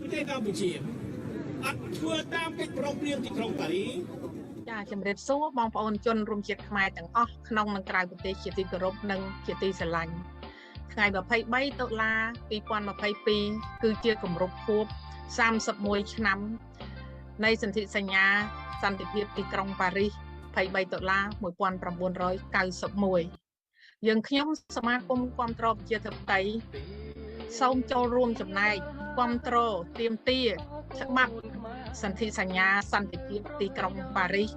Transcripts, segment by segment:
ប្រទេសកម្ពុជាអត់ធ្វើតាមកិច្ចព្រមព្រៀងទីក្រុងប៉ារីចាជំរាបសួរបងប្អូនជនរួមជាតិខ្មែរទាំងអស់ក្នុងនិងក្រៅប្រទេសជាទីគោរពនិងជាទីស្រឡាញ់ថ្ងៃ23តុលា2022គឺជាគម្រប់ខួប31ឆ្នាំនៃសន្ធិសញ្ញាសន្តិភាពទីក្រុងប៉ារីស23តុលា1991យើងខ្ញុំសមាគមគាំទ្រប្រជាធិបតេយ្យសូមចូលរួមចំណែកគាំទ្រទាមទារច្បាប់សន្ធិសញ្ញាសន្តិភាពទីក្រុងប៉ារីស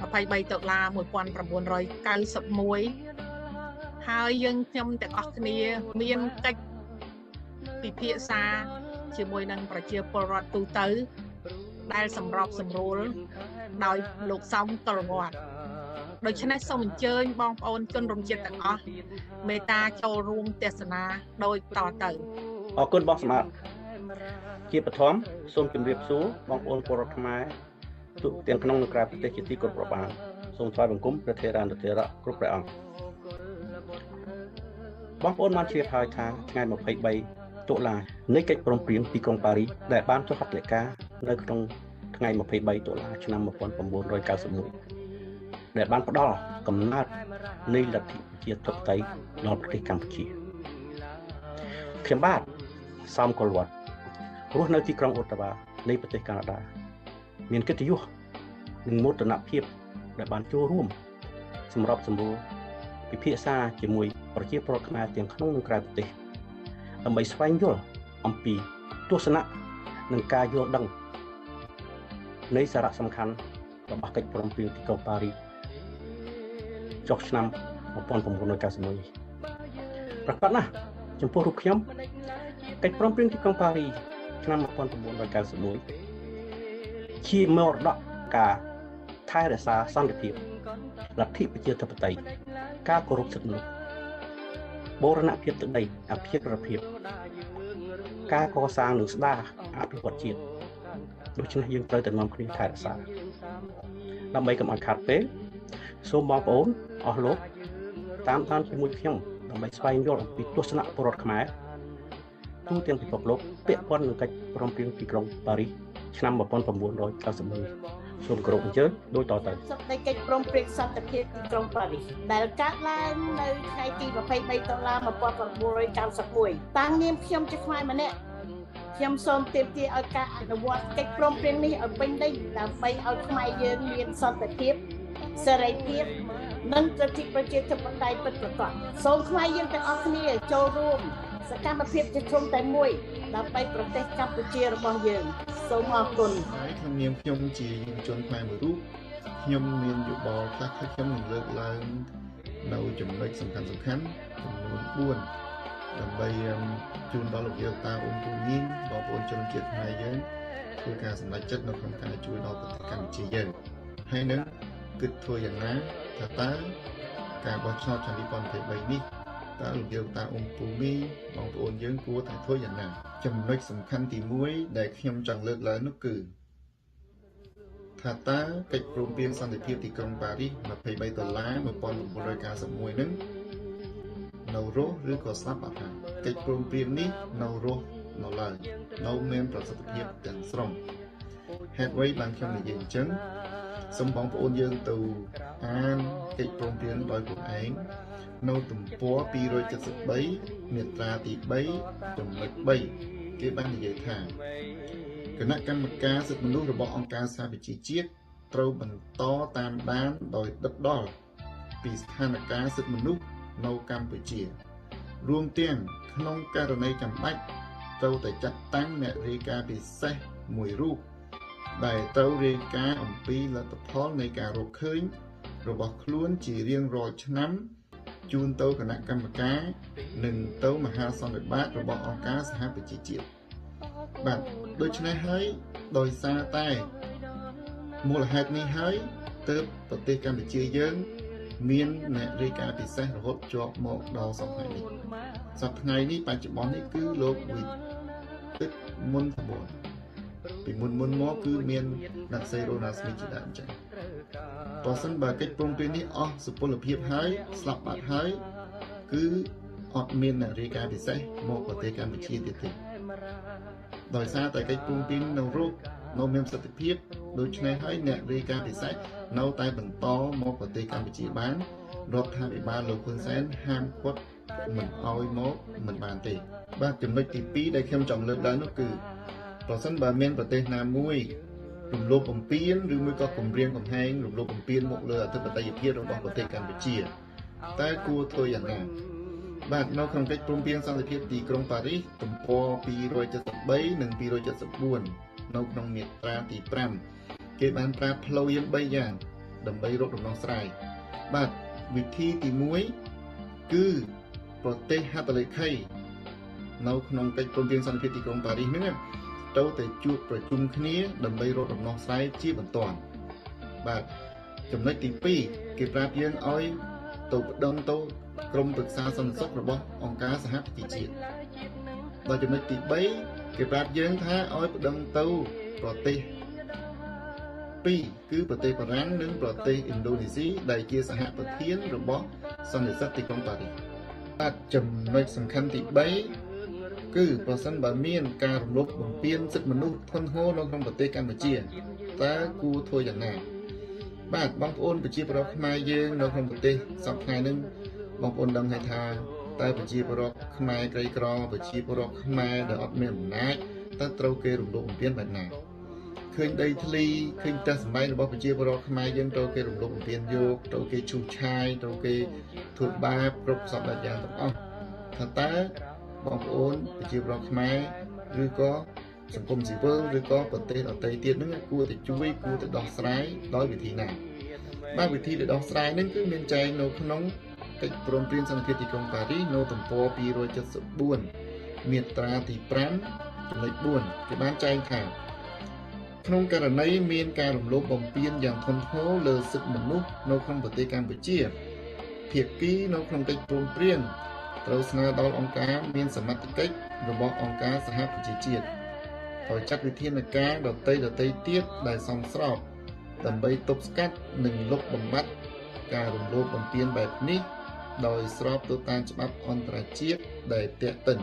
23តុលា1991ហើយយើងខ្ញុំទាំងអស់គ្នាមានកិច្ចពិភាក្សាជាមួយនឹងប្រជាពលរដ្ឋទូទៅដែលសម្របសម្រួលដោយលោកសំកុលវត្តដូច្នេះសូមអញ្ជើញបងប្អូនជនរួមជាតិទាំងអស់មេត្តាចូលរួមទស្សនាដោយតទៅអរគុណបងសម្បត្តិជាបឋមសូមជម្រាបសួរបងប្អូនពលរដ្ឋខ្មែរទូទាំងក្នុងនិងក្រៅប្រទេសជាទីគោរពរាប់អានសូមថ្វាយបង្គំព្រះថេរានុថេរៈគ្រប់ព្រះអង្គបងប្អូនបានជ្រាបហើយថាថ្ងៃ23តុលានៃកិច្ចព្រមព្រៀងទីក្រុងប៉ារីសដែលបានចុះហត្ថលេខានៅក្នុងថ្ងៃ23តុលាឆ្នាំ1991ដែលបានផ្ដល់កំណើតនៃលទ្ធិប្រជាធិបតេយ្យដល់ប្រទេសកម្ពុជាខ្ញុំបាទសំកុលវត្តរស់នៅទីក្រុងអូតាវ៉ានៃប្រទេសកាណាដាមានកិត្តិយសនិងមោទនភាពដែលបានចូលរួមសម្របសម្រួលពិភាក្សាជាមួយប្រជាពលរដ្ឋខ្មែរទាំងក្នុងនិងក្រៅប្រទេសដើម្បីស្វែងយល់អំពីទស្សនៈនិងការយល់ដឹងនៃសារៈសំខាន់របស់កិច្ចព្រមព្រៀងទីក្រុងប៉ារីសចុះឆ្នាំ1991ប្រកបណាស់ចំពោះរូបខ្ញុំកិច្ចព្រមព្រៀងទីក្រុងប៉ារីសឆ្នាំ1991ជាមរតកការថែរក្សាសន្តិភាពលទ្ធិប្រជាធិបតេយ្យការគោរពសិទ្ធិមនុស្សបូរណភាពទឹកដីអភិរភាពការកសាងនិងស្ដារអភិវឌ្ឍជាតិដូច្នេះយើងត្រូវតែនាំគ្នាថែរក្សាដើម្បីកុំឲ្យខាតពេលសូមបងប្អូនអស់លោកតាមដានជាមួយខ្ញុំដើម្បីស្វែងយល់អំពីទស្សនៈពលរដ្ឋខ្មែរទូទាំងពិភពលោកពាក់ព័ន្ធនឹងកិច្ចព្រមព្រៀងទីក្រុងប៉ារីសឆ្នាំ1991សូមគោរពអញ្ជើញដូចតទៅសេចក្តីកិច្ចព្រមព្រៀងសន្តិភាពទីក្រុងប៉ារីសដែលកើតឡើងនៅថ្ងៃទី23តុលា1991តាំងនាមខ្ញុំជាខ្មែរម្នាក់ខ្ញុំសូមទាមទារឲ្យការអនុវត្តកិច្ចព្រមព្រៀងនេះឲ្យពេញលេញដើម្បីឲ្យខ្មែរយើងមានសន្តិភាពសេរីភាពនិងលទ្ធិប្រជាធិបតេយ្យពិតប្រាកដសូមខ្មែរយើងទាំងអស់គ្នាចូលរួមសកម្មភាពជាជុំតែមួយដើម្បីប្រទេសកម្ពុជារបស់យើងសូមអរគុណហើយក្នុងនាមខ្ញុំជាយុវជនខ្មែរមួយរូបខ្ញុំមានយោបល់ខ្លះខ្ញុំនឹងលើកឡើងនៅចំណុចសំខាន់ចំនួន4ដើម្បីជូនដល់លោកយាយតាអ៊ុំពូញីងបងប្អូនជនជាតិខ្មែរយើងធ្វើការសម្រេចចិត្តនៅក្នុងការជួយដល់ប្រទេសកម្ពុជាយើងហើយនឹងគិតធ្វើយ៉ាងណាថាតើការបោះឆ្នោតឆ្នាំ2023នេះតើលោកយាយតាអ៊ុំពូមីបងប្អូនយើងគួរតែធ្វើយ៉ាងណាចំណុចសំខាន់ទី1ដែលខ្ញុំចង់លើកឡើងនោះគឺថាតើកិច្ចព្រមព្រៀងសន្តិភាពទីក្រុងប៉ារីស23ដុល្លារ1991នឹងនៅរស់ឬក៏ស្លាប់អត់ហើយកិច្ចព្រមព្រៀងនេះនៅរស់នៅឡើយនៅមានប្រសិទ្ធភាពទាំងស្រុងហេតុអ្វីបានខ្ញុំនិយាយអញ្ចឹងសូមបងប្អូនយើងទៅអានកិច្ចព្រមព្រៀងដោយខ្លួនឯងនៅទំព័រ273មាត្រាទី3ចំណុច3គេបាននិយាយថាគណៈកម្មការសិទ្ធិមនុស្សរបស់អង្គការសហប្រជាជាតិត្រូវបន្តតាមដានដោយដិតដល់ពីស្ថានភាពសិទ្ធិមនុស្សនៅកម្ពុជារួមទាំងក្នុងករណីចាំបាច់ត្រូវតែចាត់តាំងអ្នករាយការណ៍ពិសេសមួយរូបដែលត្រូវរាយការណ៍អំពីលទ្ធផលនៃការរកឃើញរបស់ខ្លួនជារៀងរាល់ឆ្នាំជូនទៅគណៈកម្មការនិងទៅមហាសន្និបាតរបស់អង្គការសហប្រជាជាតិបាទដូច្នេះហើយដោយសារតែមូលហេតុនេះហើយទើបប្រទេសកម្ពុជាយើងមានអ្នករាយការណ៍ពិសេសរហូតជាប់មកដល់សប្តាហ៍នេះសប្តាហ៍នេះបច្ចុប្បន្ននេះគឺលោកវិទិតមុនបនពីមុនមកគឺមានអ្នកស្រីរ៉ូណាស្មីជាដើមចឹងបើសិនបើកិច្ចព្រមព្រៀងនេះអស់សុពលភាពហើយស្លាប់បាត់ហើយគឺអត់មានអ្នករាយការណ៍ពិសេសមកប្រទេសកម្ពុជាទៀតទេ ដោយសារតែកិច្ចព្រមព្រៀងនៅរស់នៅមានប្រសិទ្ធភាពដូច្នេះហើយអ្នករាយការណ៍ពិសេសនៅតែបន្តមកប្រទេសកម្ពុជាបានរដ្ឋាភិបាលលោកហ៊ុនសែនហាមគាត់មិនឲ្យមកមិនបានទេបាទចំណុចទី2ដែលខ្ញុំចង់លើកឡើងនោះគឺប្រសិនបើមានប្រទេសណាមួយរំលោភបំពានឬមួយក៏គំរាមកំហែងរំលោភបំពានមកលើអធិបតេយ្យភាពរបស់ប្រទេសកម្ពុជាតើគួរធ្វើយ៉ាងណាបាទនៅក្នុងកិច្ចព្រមព្រៀងសន្តិភាពទីក្រុងប៉ារីសទំព័រ273និង274នៅក្នុងមាត្រាទី5គេបានប្រាប់ផ្លូវយើង3យ៉ាងដើម្បីរកដំណោះស្រាយបាទវិធីទី1គឺប្រទេសហត្ថលេខីនៅក្នុងកិច្ចព្រមព្រៀងសន្តិភាពទីក្រុងប៉ារីសហ្នឹងទៅជួបប្រជុំគ្នាដើម្បីរកដំណោះស្រាយជាបន្ទាន់បាទចំណុចទី2គេប្រាប់យើងឲ្យទៅប្តឹងទៅក្រមប្រឹក្សាសន្តិសុខរបស់អង្គការសហប្រជាជាតិដល់ចំណុចទី3គេប្រាប់យើងថាឲ្យប្តឹងទៅប្រទេស2គឺប្រទេសបារាំងនិងប្រទេសឥណ្ឌូនេស៊ីដែលជាសហប្រធានរបស់សន្និសីទទីក្រុងប៉ារីសបាទចំណុចសំខាន់ទី3គឺប្រសិនបើមានការរំលោភបំពានសិទ្ធិមនុស្សធ្ងន់ធ្ងរនៅក្នុងប្រទេសកម្ពុជាតើគួរធ្វើយ៉ាងណាបាទបងប្អូនប្រជាពលរដ្ឋខ្មែរយើងនៅក្នុងប្រទេសសពថ្ងៃនេះបងប្អូនដឹងហើយថាតើប្រជាពលរដ្ឋខ្មែរក្រីក្រប្រជាពលរដ្ឋខ្មែរដែលអត់មានអំណាចតើត្រូវគេរំលោភបំពានបែបណាឃើញដីធ្លីឃើញផ្ទះសម្បែងរបស់ប្រជាពលរដ្ឋខ្មែរយើងត្រូវគេរំលោភបំពានយកត្រូវគេឈូសឆាយត្រូវគេធ្វើបាបគ្រប់សពយ៉ាងទាំងអស់ថាតើបងប្អូនប្រជាពលរដ្ឋខ្មែរឬក៏សង្គមស៊ីវិលឬក៏ប្រទេសដទៃទៀតហ្នឹងគួរតែជួយគួរតែដោះស្រាយដោយវិធីណាបាទវិធីដែលដោះស្រាយហ្នឹងគឺមានចែងនៅក្នុងកិច្ចព្រមព្រៀងសន្តិភាពទីក្រុងប៉ារីសនៅទំព័រ274មាត្រាទី5ចំណុច4គេបានចែងថាក្នុងករណីមានការរំលោភបំពានយ៉ាងធ្ងន់ធ្ងរលើសិទ្ធិមនុស្សនៅក្នុងប្រទេសកម្ពុជាភាគីនៅក្នុងកិច្ចព្រមព្រៀងត្រូវស្នើដល់អង្គការមានសមត្ថកិច្ចរបស់អង្គការសហប្រជាជាតិឲ្យចាត់វិធានការដទៃទៀតដែលសមស្របដើម្បីទប់ស្កាត់និងលុបបំបាត់ការរំលោភបំពានបែបនេះដោយស្របទៅតាមច្បាប់អន្តរជាតិដែលទាក់ទិន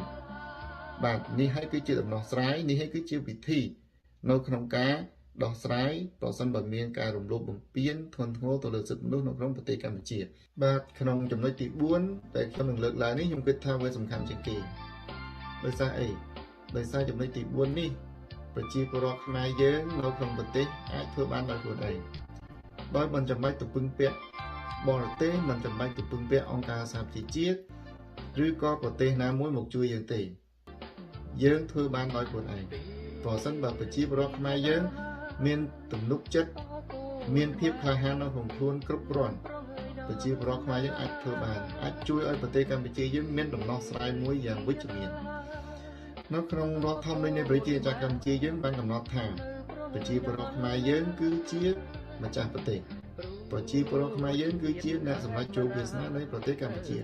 បាទនេះហើយគឺជាដំណោះស្រាយនេះហើយគឺជាវិធីនៅក្នុងការដោះស្រាយប្រសិនបើមានការរំលោភបំពានធ្ងន់ធ្ងរទៅលើសិទ្ធិមនុស្សនៅក្នុងប្រទេសកម្ពុជាបាទក្នុងចំណុចទី4ដែលខ្ញុំនឹងលើកឡើងនេះខ្ញុំគិតថាវាសំខាន់ជាងគេដោយសារអីដោយសារចំណុចទី4នេះប្រជាពលរដ្ឋខ្មែរយើងនៅក្នុងប្រទេសអាចធ្វើបានដោយខ្លួនឯងដោយមិនចាំបាច់ទៅពឹងពាក់បរទេសមិនចាំបាច់ទៅពឹងពាក់អង្គការសហប្រជាជាតិឬក៏ប្រទេសណាមួយមកជួយយើងទេយើងធ្វើបានដោយខ្លួនឯងប្រសិនបើប្រជាពលរដ្ឋខ្មែរយើងមានទំនុកចិត្តមានភាពក្លាហាននៅក្នុងខ្លួនគ្រប់គ្រាន់ប្រជាពលរដ្ឋខ្មែរយើងអាចធ្វើបានអាចជួយឲ្យប្រទេសកម្ពុជាយើងមានដំណោះស្រាយមួយយ៉ាងវិជ្ជមាននៅក្នុងរដ្ឋធម្មនុញ្ញនៃប្រជាជាតិកម្ពុជាយើងបានកំណត់ថាប្រជាពលរដ្ឋខ្មែរយើងគឺជាម្ចាស់ប្រទេសប្រជាពលរដ្ឋខ្មែរយើងគឺជាអ្នកសម្រេចជោគវាសនានៃប្រទេសកម្ពុជា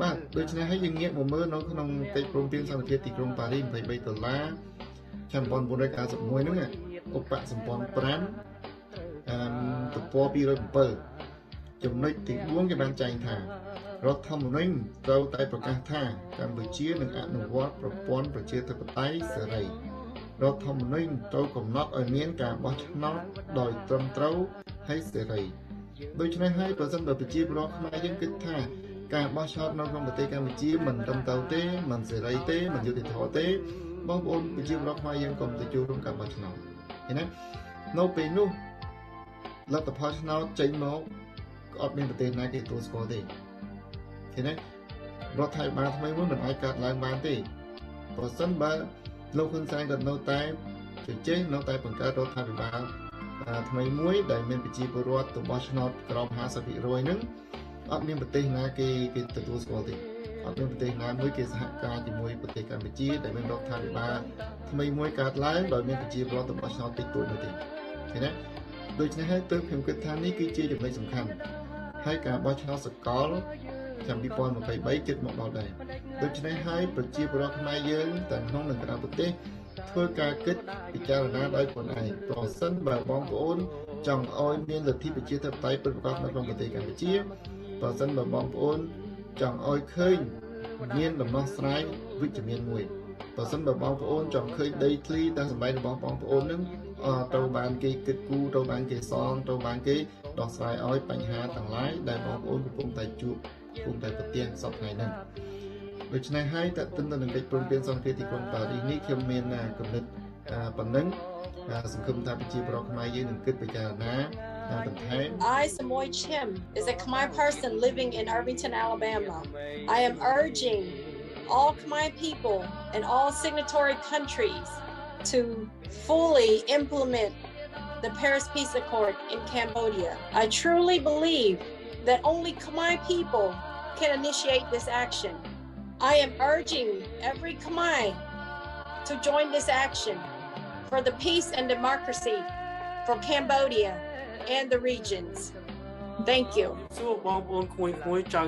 បាទដូច្នេះហើយយើងងាកមកមើលនៅក្នុងកិច្ចព្រមព្រៀងសន្តិភាពទីក្រុងប៉ារីស$23ឆ្នាំ1991ហ្នឹងឧបសម្ព័ន្ធ5ទំព័រ207ចំណុចទី4គេបានចែងថារដ្ឋធម្មនុញ្ញត្រូវតែប្រកាសថាកម្ពុជានឹងអនុវត្តប្រព័ន្ធប្រជាធិបតេយ្យសេរីរដ្ឋធម្មនុញ្ញត្រូវកំណត់ឲ្យមានការបោះឆ្នោតដោយត្រឹមត្រូវហើយសេរីដូច្នេះហើយប្រសិនបើប្រជាពលរដ្ឋខ្មែរយើងគិតថាការបោះឆ្នោតនៅក្នុងប្រទេសកម្ពុជាមិនត្រឹមត្រូវទេមិនសេរីទេមិនយុត្តិធម៌ទេបងប្អូនប្រជាពលរដ្ឋខ្មែរយើងកុំទៅចូលរួមការបោះឆ្នោតឃើញណានៅពេលនោះលទ្ធផលឆ្នោតចេញមកក៏អត់មានប្រទេសណាគេទទួលស្គាល់ទេឃើញទេរដ្ឋាភិបាលថ្មីមួយមិនអាចកាត់ឡើងបានទេប្រសិនបើលោកហ៊ុនសែនក៏នៅតែជជែកនៅតែបង្កើតរដ្ឋាភិបាលថ្មីមួយដែលមានប្រជាពលរដ្ឋទៅបោះឆ្នោតក្រោម 50% ហ្នឹងអត់មានប្រទេសណាគេទទួលស្គាល់ទេអត់មានប្រទេសណាមួយគេសហការជាមួយប្រទេសកម្ពុជាដែលមានរដ្ឋាភិបាលថ្មីមួយកើតឡើងដោយមានប្រជាពលរដ្ឋទៅបោះឆ្នោតតិចតួចនោះទេឃើញទេដូច្នេះហើយទើបខ្ញុំគិតថានេះគឺជាចំណុចសំខាន់ហើយការបោះឆ្នោតសកលឆ្នាំ2023គិតមកដល់ដែរដូច្នេះហើយប្រជាពលរដ្ឋខ្មែរយើងទាំងក្នុងនិងក្រៅប្រទេសធ្វើការគិតពិចារណាដោយខ្លួនឯងប្រសិនបើបងប្អូនចង់ឲ្យមានលទ្ធិប្រជាធិបតេយ្យពិតប្រាកដនៅក្នុងប្រទេសកម្ពុជាប្រសិនបើបងប្អូនចង់ឲ្យឃើញមានដំណោះស្រាយវិជ្ជមានមួយ បើសិនបើបងប្អូនចង់ឃើញដីធ្លីតាមសម្បែងរបស់បងប្អូនហ្នឹងត្រូវបានគេគិតគូរត្រូវបានគេសងត្រូវបានគេដោះស្រាយឲ្យបញ្ហាទាំងឡាយដែលបងប្អូនកំពុងតែជួបកំពុងតែប្រទះសពថ្ងៃហ្នឹងដូច្នេះហើយតើទន្ទឹមនឹងកិច្ចព្រមព្រៀងសន្តិភាពទីក្រុងប៉ារីសនេះខ្ញុំមានគំនិតប៉ុណ្ណឹងសង្ឃឹមថាប្រជាពលរដ្ឋខ្មែរយើងនឹងគិតពិចារណា I, Samoy Chim, is a Khmer person living in Irvington, Alabama. I am urging all Khmer people and all signatory countries to fully implement the Paris Peace Accord in Cambodia. I truly believe that only Khmer people can initiate this action. I am urging every Khmer to join this action for the peace and democracy for Cambodia and the regions. Thank you. សួរបងប្អូនក្មួយៗចៅ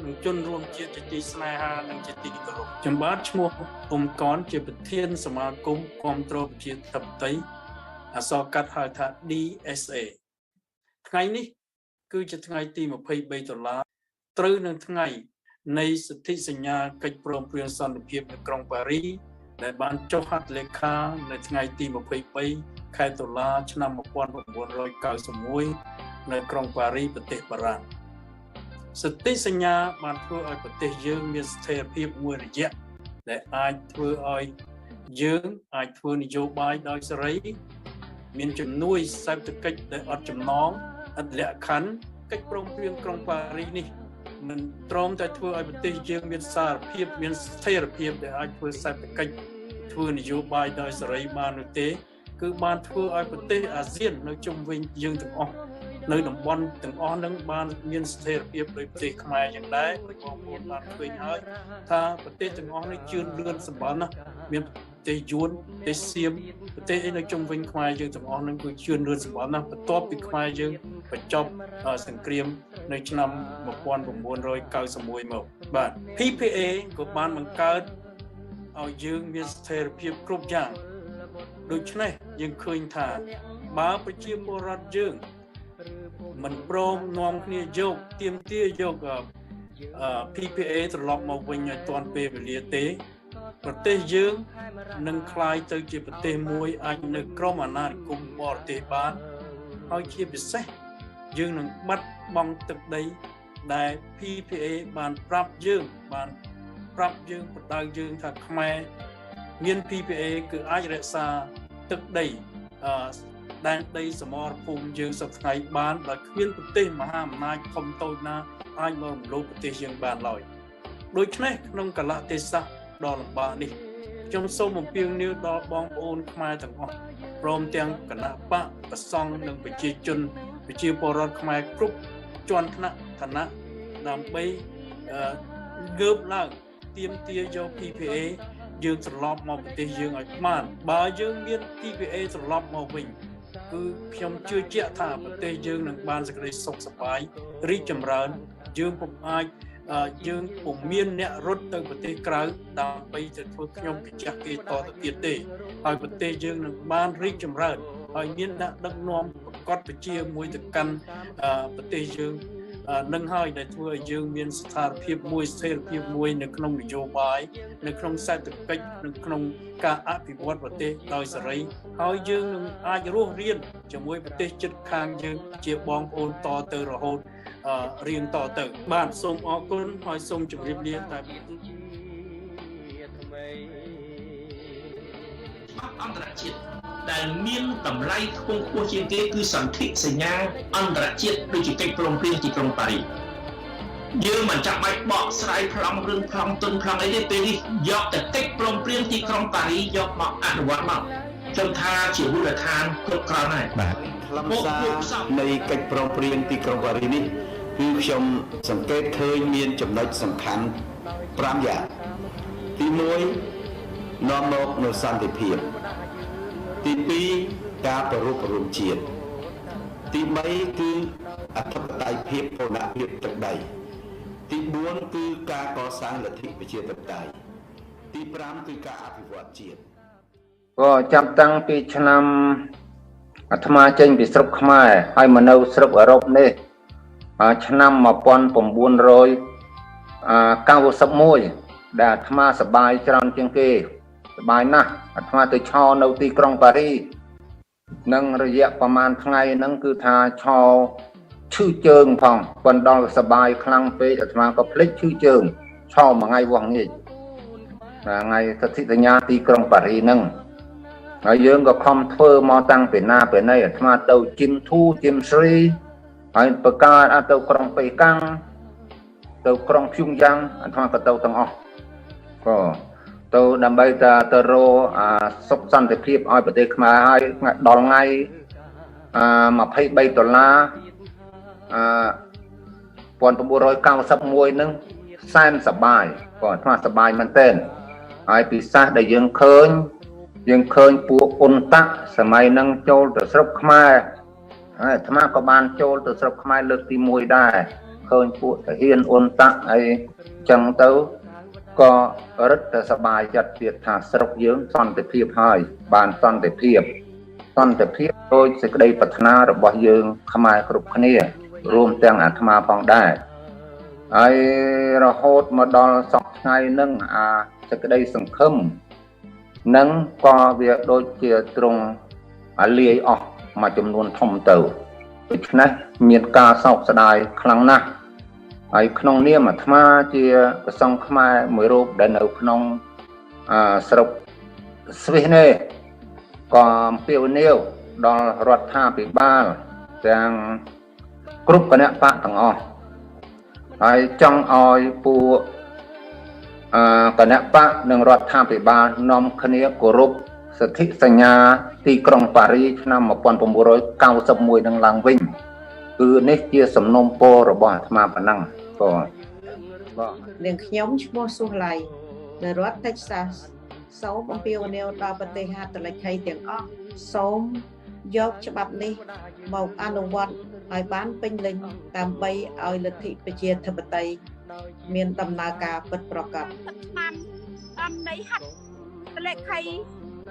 និងជនរួមជាតិជាទីស្នេហានិងជាទីគោរពខ្ញុំបាទឈ្មោះអ៊ុំកនជាប្រធានសមាគមគាំទ្រប្រជាធិបតេយ្យអក្សរកាត់ហៅថា DSA ថ្ងៃនេះគឺជាថ្ងៃទី23ដុល្លារត្រូវនឹងថ្ងៃនៃសន្ធិសញ្ញាកិច្ចព្រមព្រៀងសន្តិភាពនៅក្រុងប៉ារីសដែលបានចុះហត្ថលេខានៅថ្ងៃទី23ខែតុលាឆ្នាំ1991នៅក្រុងប៉ារីសប្រទេសបារាំងសន្ធិសញ្ញាបានធ្វើឲ្យប្រទេសយើងមានស្ថិរភាពមួយរយៈដែលអាចធ្វើឲ្យយើងអាចធ្វើនយោបាយដោយសេរីមានជំនួយសេដ្ឋកិច្ចដែលអត់ចំណងអត់លក្ខខណ្ឌកិច្ចព្រមព្រៀងក្រុងប៉ារីសនេះមិនត្រឹមតែធ្វើឲ្យប្រទេសយើងមានសារភាពមានស្ថិរភាពដែលអាចធ្វើសេដ្ឋកិច្ចធ្វើនយោបាយដោយសេរីបាននោះទេគឺបានធ្វើឲ្យប្រទេសអាស៊ាននៅជុំវិញយើងទាំងអស់នៅតំបន់ទាំងអស់នឹងបានមានស្ថិរភាពដោយប្រទេសខ្មែរយ៉ាងដែរបងប្អូនបានឃើញហើយថាប្រទេសទាំងអស់នេះជឿនលឿនសម្បើមណាស់មានប្រទេសយួនប្រទេសសៀមប្រទេសនៅជុំវិញខ្មែរយើងទាំងអស់នឹងគឺជឿនលឿនសម្បើមណាស់បន្ទាប់ពីខ្មែរយើងបញ្ចប់សង្គ្រាមនៅឆ្នាំ1991មកបាទ PPA ក៏បានបង្កើតឲ្យយើងមានស្ថិរភាពគ្រប់យ៉ាងដូច្នេះយើងឃើញថាបើប្រជាពលរដ្ឋយើងមិនព្រមនាំគ្នាយកទាមទារយក PPA ត្រឡប់មកវិញឲ្យទាន់ពេលវេលាទេប្រទេសយើងនឹងคล้ายទៅជាប្រទេសមួយអាចនៅក្រោមអាណានិគមបរទេសបានហើយជាពិសេសយើងនឹងបាត់បង់ទឹកដីដែល PPA បានប្រាប់យើងបដៅយើងថាខ្មែរមាន PPA គឺអាចរក្សាទឹកដីដែនដីសមរភូមិយើងសប្តាហ៍បានដោយគ្មានប្រទេសមហាអំណាចធំតូចណាអាចមករំលោភប្រទេសយើងបានឡើយដូច្នេះក្នុងកលៈទេសៈដ៏លំបាកនេះខ្ញុំសូមអំពាវនាវដល់បងប្អូនខ្មែរទាំងអស់ព្រមទាំងគណៈបកប្រសង់និងប្រជាពលរដ្ឋខ្មែរគ្រប់ជាន់ថ្នាក់ឋានៈដើម្បីងើបឡើងទាមទារយក PPA យើងត្រឡប់មកប្រទេសយើងឲ្យបានបើយើងមាន PPA ត្រឡប់មកវិញគឺខ្ញុំជឿជាក់ថាប្រទេសយើងនឹងបានសេចក្តីសុខសប្បាយរីកចម្រើនយើងពុំអាចយើងពុំមានអ្នករត់ទៅប្រទេសក្រៅដើម្បីទៅធ្វើខ្ញុំពិចារណាគេតទៅទៀតទេហើយប្រទេសយើងនឹងបានរីកចម្រើនហើយមានអ្នកដឹកនាំប្រកបជាមួយទៅកាន់ប្រទេសយើងនឹងហើយដែលធ្វើឲ្យយើងមានស្ថិរភាពមួយនៅក្នុងនយោបាយនៅក្នុងសេដ្ឋកិច្ចនៅក្នុងការអភិវឌ្ឍប្រទេសដោយសេរីហើយយើងនឹងអាចរស់រានជាមួយប្រទេសជិតខាងយើងជាបងប្អូនតទៅរហូតរៀងតទៅបាទសូមអរគុណហើយសូមជម្រាបលាតែអន្តរជាតិដែលមានតម្លៃខ្ពង់ខ្ពស់ជាងគេគឺសន្ធិសញ្ញាអន្តរជាតិដូចជាកិច្ចព្រមព្រៀងទីក្រុងប៉ារីសយើងមិនចាំបាច់បកស្រាយប្លង់រឿងប្លង់ទុនប្លង់អីទេពេលនេះយកតែកិច្ចព្រមព្រៀងទីក្រុងប៉ារីសយកមកអនុវត្តមកខ្ញុំថាជាមូលដ្ឋានគ្រប់គ្រាន់ហើយបាទខ្លឹមសារនៃកិច្ចព្រមព្រៀងទីក្រុងប៉ារីសនេះគឺខ្ញុំសង្កេតឃើញមានចំណុចសំខាន់5យ៉ាងទី1នាំមកនូវសន្តិភាពទី2ការប្ររពរួមជាតិទី3គឺអធិបតេយ្យភាពបូរណភាពទឹកដីទី4គឺការកសាងលទ្ធិប្រជាធិបតេយ្យទី5គឺការអភិវឌ្ឍជាតិក៏ចាប់តាំងពីឆ្នាំអាត្មាចេញពីស្រុកខ្មែរហើយមកនៅស្រុកអឺរ៉ុបនេះឆ្នាំ1991ដែលអាត្មាសប្បាយច្រើនជាងគេ សบายណាស់អាត្មាទៅឆោនៅទីក្រុងប៉ារីនឹងរយៈប្រហែលថ្ងៃហ្នឹងគឺថាឆោឈឺជើងផងប៉ុន្តែដល់សบายខ្លាំងពេកអាត្មាក៏ភ្លេចឈឺជើងឆោមួយថ្ងៃវោះងាយថ្ងៃសទ្ធិសញ្ញាទីក្រុងប៉ារីហ្នឹងហើយយើងក៏ខំធ្វើមកតាំងពីណាពីណីអាត្មាទៅជីមធូជីមស្រីហើយបកាទៅក្រុងប៉េកាំងទៅក្រុងភៀងយ៉ាងអាត្មាក៏ទៅទាំងអស់ក៏ទៅដើម្បីទៅរកសុខសន្តិភាពឲ្យប្រទេសខ្មែរហើយដល់ថ្ងៃ$231991ហ្នឹងសែនសប្បាយក៏អាត្មាសប្បាយមែនទែនហើយពិសេសដែលយើងឃើញពួកអ៊ុនតាក់សម័យហ្នឹងចូលទៅស្រុកខ្មែរហើយអាត្មាក៏បានចូលទៅស្រុកខ្មែរលើកទី1ដែរឃើញពួកទាហានអ៊ុនតាក់អីចឹងទៅក៏រឹតតែសប្បាយចិត្តទៀតថាស្រុកយើងសន្តិភាពហើយបានសន្តិភាពដោយសេចក្តីប្រាថ្នារបស់យើងខ្មែរគ្រប់គ្នារួមទាំងអាត្មាផងដែរហើយរហូតមកដល់សប្តាហ៍ថ្ងៃហ្នឹងសេចក្តីសង្ឃឹមនឹងក៏វាដូចជាទ្រង់លាយអស់មួយចំនួនធំទៅដូច្នេះមានការសោកស្ដាយខ្លាំងណាស់ហើយក្នុងនាមអាត្មាជាព្រះសង្ឃខ្មែរមួយរូបដែលនៅក្នុងស្រុកស្វីសនេះក៏អំពាវនាវដល់រដ្ឋាភិបាលទាំងគ្រប់គណៈបកទាំងអស់ហើយចង់ឲ្យពួកគណៈបកនិងរដ្ឋាភិបាលនាំគ្នាគោរពសន្ធិសញ្ញាទីក្រុងប៉ារីឆ្នាំ1991នឹងឡើងវិញគឺនេះជាសំណូមពររបស់អាត្មាប៉ុណ្ណឹងបាទនាងខ្ញុំឈ្មោះសុឡៃនៅរដ្ឋ Texas សូមអំពាវនាវដល់ប្រទេសហត្ថលេខីទាំងអស់សូមយកច្បាប់នេះមកអនុវត្តឲ្យបានពេញលេញដើម្បីឲ្យលទ្ធិប្រជាធិបតេយ្យមានដំណើរការពិតប្រាកដឆ្នាំនៃហត្ថលេខី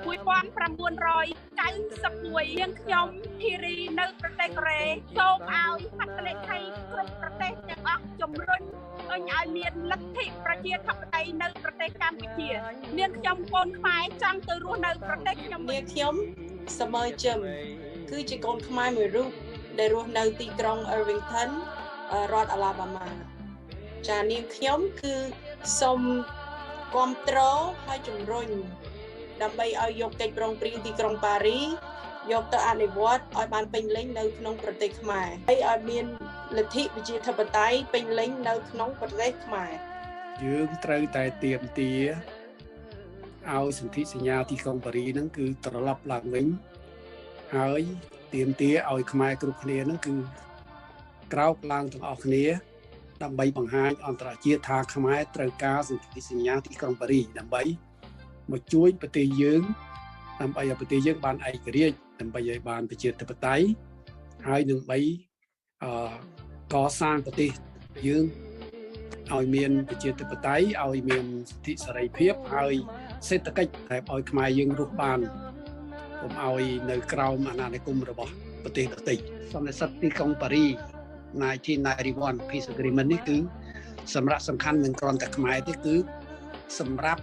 1991យើងខ្ញុំធីរីនៅប្រទេសកូរ៉េសូមឲ្យហត្ថលេខីគ្រប់ប្រទេសទាំងអស់ជំរុញឲ្យមានលទ្ធិប្រជាធិបតេយ្យនៅប្រទេសកម្ពុជានាងខ្ញុំកូនខ្មែរចង់ទៅរស់នៅប្រទេសខ្ញុំនាងខ្ញុំសម័យជឹមគឺជាកូនខ្មែរមួយរូបដែលរស់នៅទីក្រុង Irvington រដ្ឋ Alabama ចានាងខ្ញុំគឺសូមគាំទ្រហើយជំរុញដើម្បីឲ្យយកកិច្ចព្រមព្រៀងទីក្រុងប៉ារីយកទៅអនុវត្តឲ្យបានពេញលេញនៅក្នុងប្រទេសខ្មែរហើយឲ្យមានលទ្ធិប្រជាធិបតេយ្យពេញលេញនៅក្នុងប្រទេសខ្មែរយើងត្រូវតែទាមទារឲ្យសន្ធិសញ្ញាទីក្រុងប៉ារីហ្នឹងគឺត្រឡប់ឡើងវិញហើយទាមទារឲ្យខ្មែរគ្រប់គ្នាហ្នឹងគឺក្រោកឡើងទាំងអស់គ្នាដើម្បីបង្ហាញអន្តរជាតិថាខ្មែរត្រូវការសន្ធិសញ្ញាទីក្រុងប៉ារីដើម្បីមកជួយប្រទេសយើងដើម្បីឲ្យប្រទេសយើងបានឯករាជ្យដើម្បីឲ្យបានប្រជាធិបតេយ្យហើយនឹងបីកសាងប្រទេសយើងឲ្យមានប្រជាធិបតេយ្យឲ្យមានសិទ្ធិសេរីភាពហើយសេដ្ឋកិច្ចតែឲ្យខ្មែរយើងរស់បានកុំឲ្យនៅក្រោមអាណានិគមរបស់ប្រទេសដទៃសន្និសីទទីក្រុងប៉ារី1991 Peace Agreement នេះគឺសម្រាប់សំខាន់មិនគ្រាន់តែខ្មែរទេគឺសម្រាប់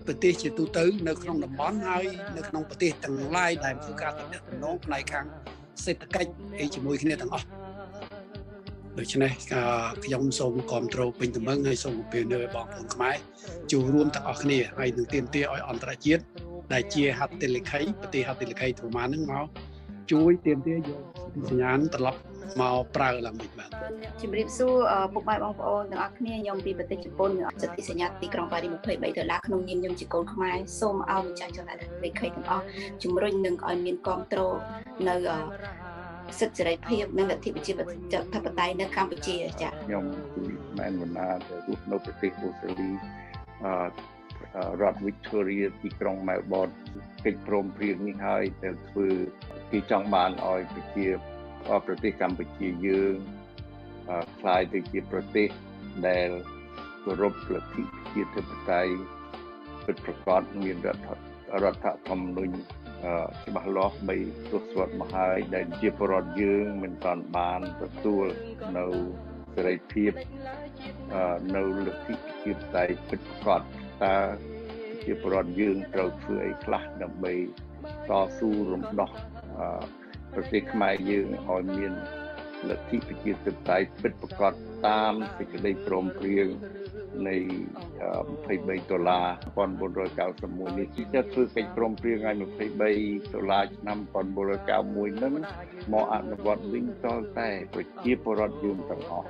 ប្រទេសជាទូទៅនៅក្នុងតំបន់ហើយនៅក្នុងប្រទេសទាំងឡាយដែលធ្វើការទំនាក់ទំនងផ្នែកខាងសេដ្ឋកិច្ចជាមួយគ្នាទាំងអស់ដូច្នេះខ្ញុំសូមគាំទ្រពេញទំឹងហើយសូមអំពាវនាវឲ្យបងប្អូនខ្មែរចូលរួមទាំងអស់គ្នាហើយនឹងទាមទារឲ្យអន្តរជាតិដែលជាហត្ថលេខីប្រទេសហត្ថលេខីប្រមាណហ្នឹងមកជួយទាមទារយកសញ្ញាណត្រឡប់មកប្រើឡើងវិញបាទជំរាបសួរពុកម៉ែបងប្អូនទាំងអស់គ្នាខ្ញុំពីប្រទេសជប៉ុនសិទ្ធិសញ្ញាទីក្រុងប៉ារី$23ក្នុងនាមខ្ញុំជាកូនខ្មែរសូមឲ្យម្ចាស់ចលនាលេខីទាំងអស់ជំរុញនឹងឲ្យមានគាំទ្រនៅសិទ្ធិសេរីភាពនិងលទ្ធិប្រជាធិបតេយ្យនៅកម្ពុជាចា៎ខ្ញុំមែនវណ្ណាទៅរស់នៅប្រទេសអូស្ត្រាលីរដ្ឋ Victoria ទីក្រុង Melbourne កិច្ចព្រមព្រៀងនេះហើយដែលធ្វើគេចង់បានឲ្យប្រទេសកម្ពុជាយើងខ្លាយទៅជាប្រទេសដែលគោរពលទ្ធិប្រជាធិបតេយ្យពិតប្រាកដមានរដ្ឋធម្មនុញ្ញច្បាស់លាស់3ទសវត្សរ៍មកហើយដែលជាពលរដ្ឋយើងមិនទាន់បានទទួលនៅសេរីភាពនៅលទ្ធិប្រជាធិបតេយ្យពិតប្រាកដតើ ជាពលរដ្ឋយើងត្រូវធ្វើអីខ្លះដើម្បីតស៊ូរំដោះប្រទេសខ្មែរយើងឲ្យមានលទ្ធិប្រជាធិបតេយ្យពិតប្រាកដតាមសេចក្តីព្រមព្រៀងនៃ$23 1991នេះទីទៅធ្វើកិច្ចព្រមព្រៀងឲ្យ$23ឆ្នាំ1991ហ្នឹងមកអនុវត្តវិញតតែប្រជាពលរដ្ឋយើងទាំងអស់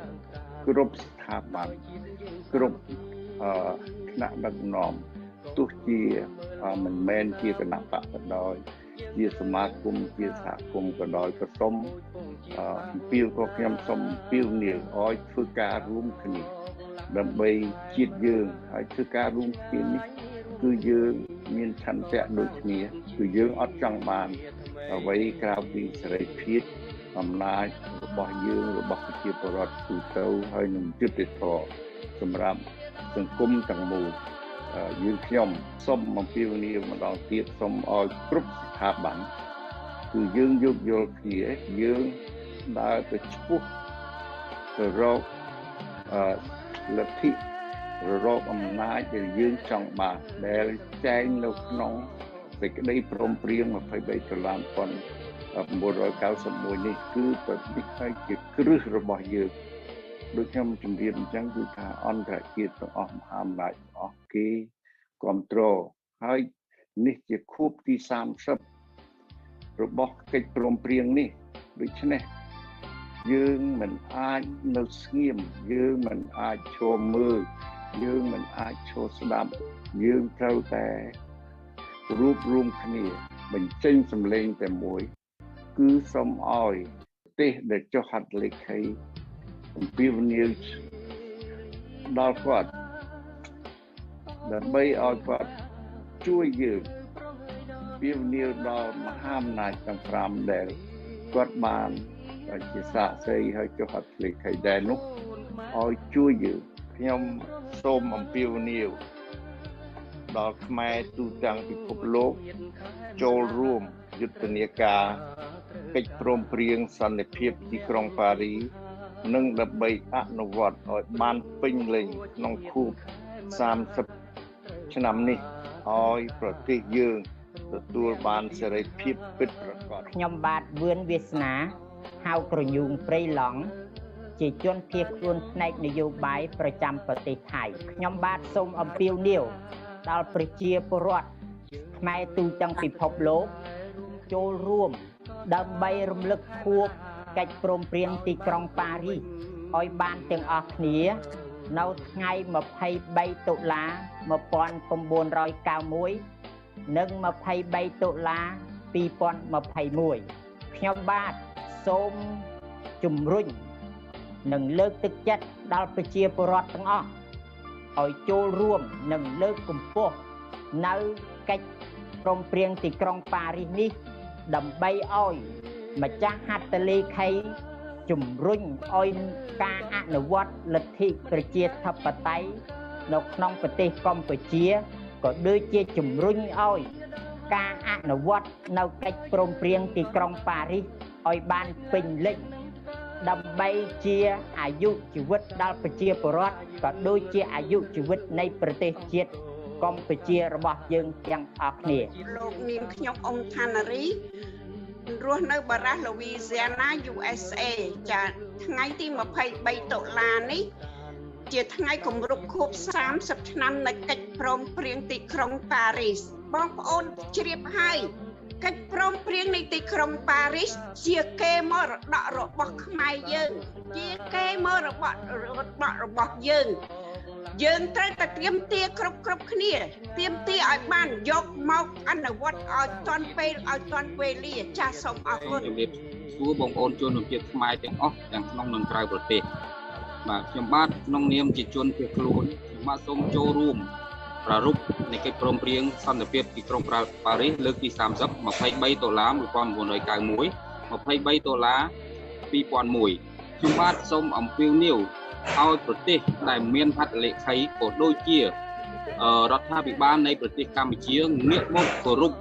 គ្រប់ស្ថាប័នគ្រប់ថ្នាក់ដឹកនាំទោះជាមិនមែនជាគណៈបកក៏ដោយជាសមាគមជាសហគមន៍ក៏ដោយក៏សូមអំពាវក៏ខ្ញុំសូមអំពាវនាវឲ្យធ្វើការរួមគ្នាដើម្បីជាតិយើងហើយធ្វើការរួមគ្នានេះគឺយើងមានឆន្ទៈដូចគ្នាគឺយើងអត់ចង់បានអ្វីក្រៅពីសេរីភាពអំណាចរបស់យើងរបស់ប្រជាពលរដ្ឋទូទៅហើយនឹងយុត្តិធម៌សម្រាប់សង្គមទាំងមូលយើងខ្ញុំសូមអំពាវនាវម្ដងទៀតសូមឲ្យគ្រប់ស្ថាប័នគឺយើងយោគយល់គ្នាយើងដើរទៅឆ្ពោះទៅរកលទ្ធិរកអំណាចដែលយើងចង់បានដែលចែងនៅក្នុងសេចក្តីព្រមព្រៀង$231991នេះគឺប្រតិបត្តិជាគ្រឹះរបស់យើងដូចខ្ញុំជម្រាបអញ្ចឹងគឺថាអន្តរជាតិទាំងអស់មហាអំណាចទាំងអស់គេគ្រប់គ្រងហើយនេះជាខួបទី30របស់កិច្ចព្រមព្រៀងនេះដូច្នេះយើងមិនអាចនៅស្ងៀមយើងមិនអាចឈរមើលយើងមិនអាចឈរស្ដាប់យើងត្រូវតែរួបរวมគ្នាបញ្ចេញសម្លេងតែមួយគឺសូមឲ្យប្រទេសដែលចុះហត្ថលេខីអំពាវនាវដល់គាត់ដើម្បីឲ្យគាត់ជួយយើងអំពាវនាវដល់មហាអំណាចទាំង5ដែលគាត់បានជាសាក្សីហើយចុះហត្ថលេខីដែរនោះឲ្យជួយយើងខ្ញុំសូមអំពាវនាវដល់ខ្មែរទូទាំងពិភពលោកចូលរួមយុទ្ធនាការកិច្ចព្រមព្រៀងសន្តិភាពទីក្រុងប៉ារីនិងដើម្បីអនុវត្តឲ្យបានពេញលេញក្នុងខួប30ឆ្នាំនេះឲ្យប្រទេសយើងទទួលបានសេរីភាពពិតប្រាកដខ្ញុំបាទវឿនវាសនាហៅក្រញូងព្រៃឡង់ជាជនភៀសខ្លួនផ្នែកនយោបាយប្រចាំប្រទេសថៃខ្ញុំបាទសូមអំពាវនាវដល់ប្រជាពលរដ្ឋខ្មែរទូទាំងពិភពលោកចូលរួមដើម្បីរំលឹកខួបកិច្ចព្រមព្រៀងទីក្រុងប៉ារីសឲ្យបានទាំងអស់គ្នានៅថ្ងៃ23តុលា1991និង23តុលា2021ខ្ញុំបាទសូមជំរុញនិងលើកទឹកចិត្តដល់ប្រជាពលរដ្ឋទាំងអស់ឲ្យចូលរួមនិងលើកកម្ពស់នៅកិច្ចព្រមព្រៀងទីក្រុងប៉ារីសនេះដើម្បីឲ្យម្ចាស់ហត្ថលេខីជំរុញឲ្យការអនុវត្តលទ្ធិប្រជាធិបតេយ្យនៅក្នុងប្រទេសកម្ពុជាក៏ដូចជាជំរុញឲ្យការអនុវត្តនៅកិច្ចព្រមព្រៀងទីក្រុងប៉ារីសឲ្យបានពេញលេញដើម្បីជាអាយុជីវិតដល់ប្រជាពលរដ្ឋក៏ដូចជាអាយុជីវិតនៃប្រទេសជាតិកម្ពុជារបស់យើងទាំងអស់គ្នាលោកនាងខ្ញុំអ៊ំថាណារីរស់នៅបារ៉ាស់ Louisiana USA ចាថ្ងៃទី23តុលានេះជាថ្ងៃគម្រប់ខួប30ឆ្នាំនៃកិច្ចព្រមព្រៀងទីក្រុងប៉ារីសបងប្អូនជ្រាបហើយកិច្ចព្រមព្រៀងនៃទីក្រុងប៉ារីសជាកេរមរតករបស់ខ្មែរយើងជាកេរមរតករបស់យើងត្រូវតែត្រៀមទាគ្រប់គ្នាត្រៀមទាឲ្យបានយកមកអនុវត្តឲ្យទាន់ពេលលាចាសសូមអរគុណជំរាបសួរបងប្អូនជនជាតិខ្មែរទាំងអស់ទាំងក្នុងនិងក្រៅប្រទេសបាទខ្ញុំបាទក្នុងនាមជាជនភៀសខ្លួនខ្ញុំបាទសូមចូលរួមប្រារព្ធនៃកិច្ចព្រមព្រៀងសន្តិភាពទីក្រុងប៉ារីសលើកទី30 23តុលា1991 23តុលា2001ខ្ញុំបាទសូមអំពាវនាវឲ្យប្រទេសដែលមានហត្ថលេខីក៏ដូចជារដ្ឋាភិបាលនៃប្រទេសកម្ពុជាងាកមកគោរព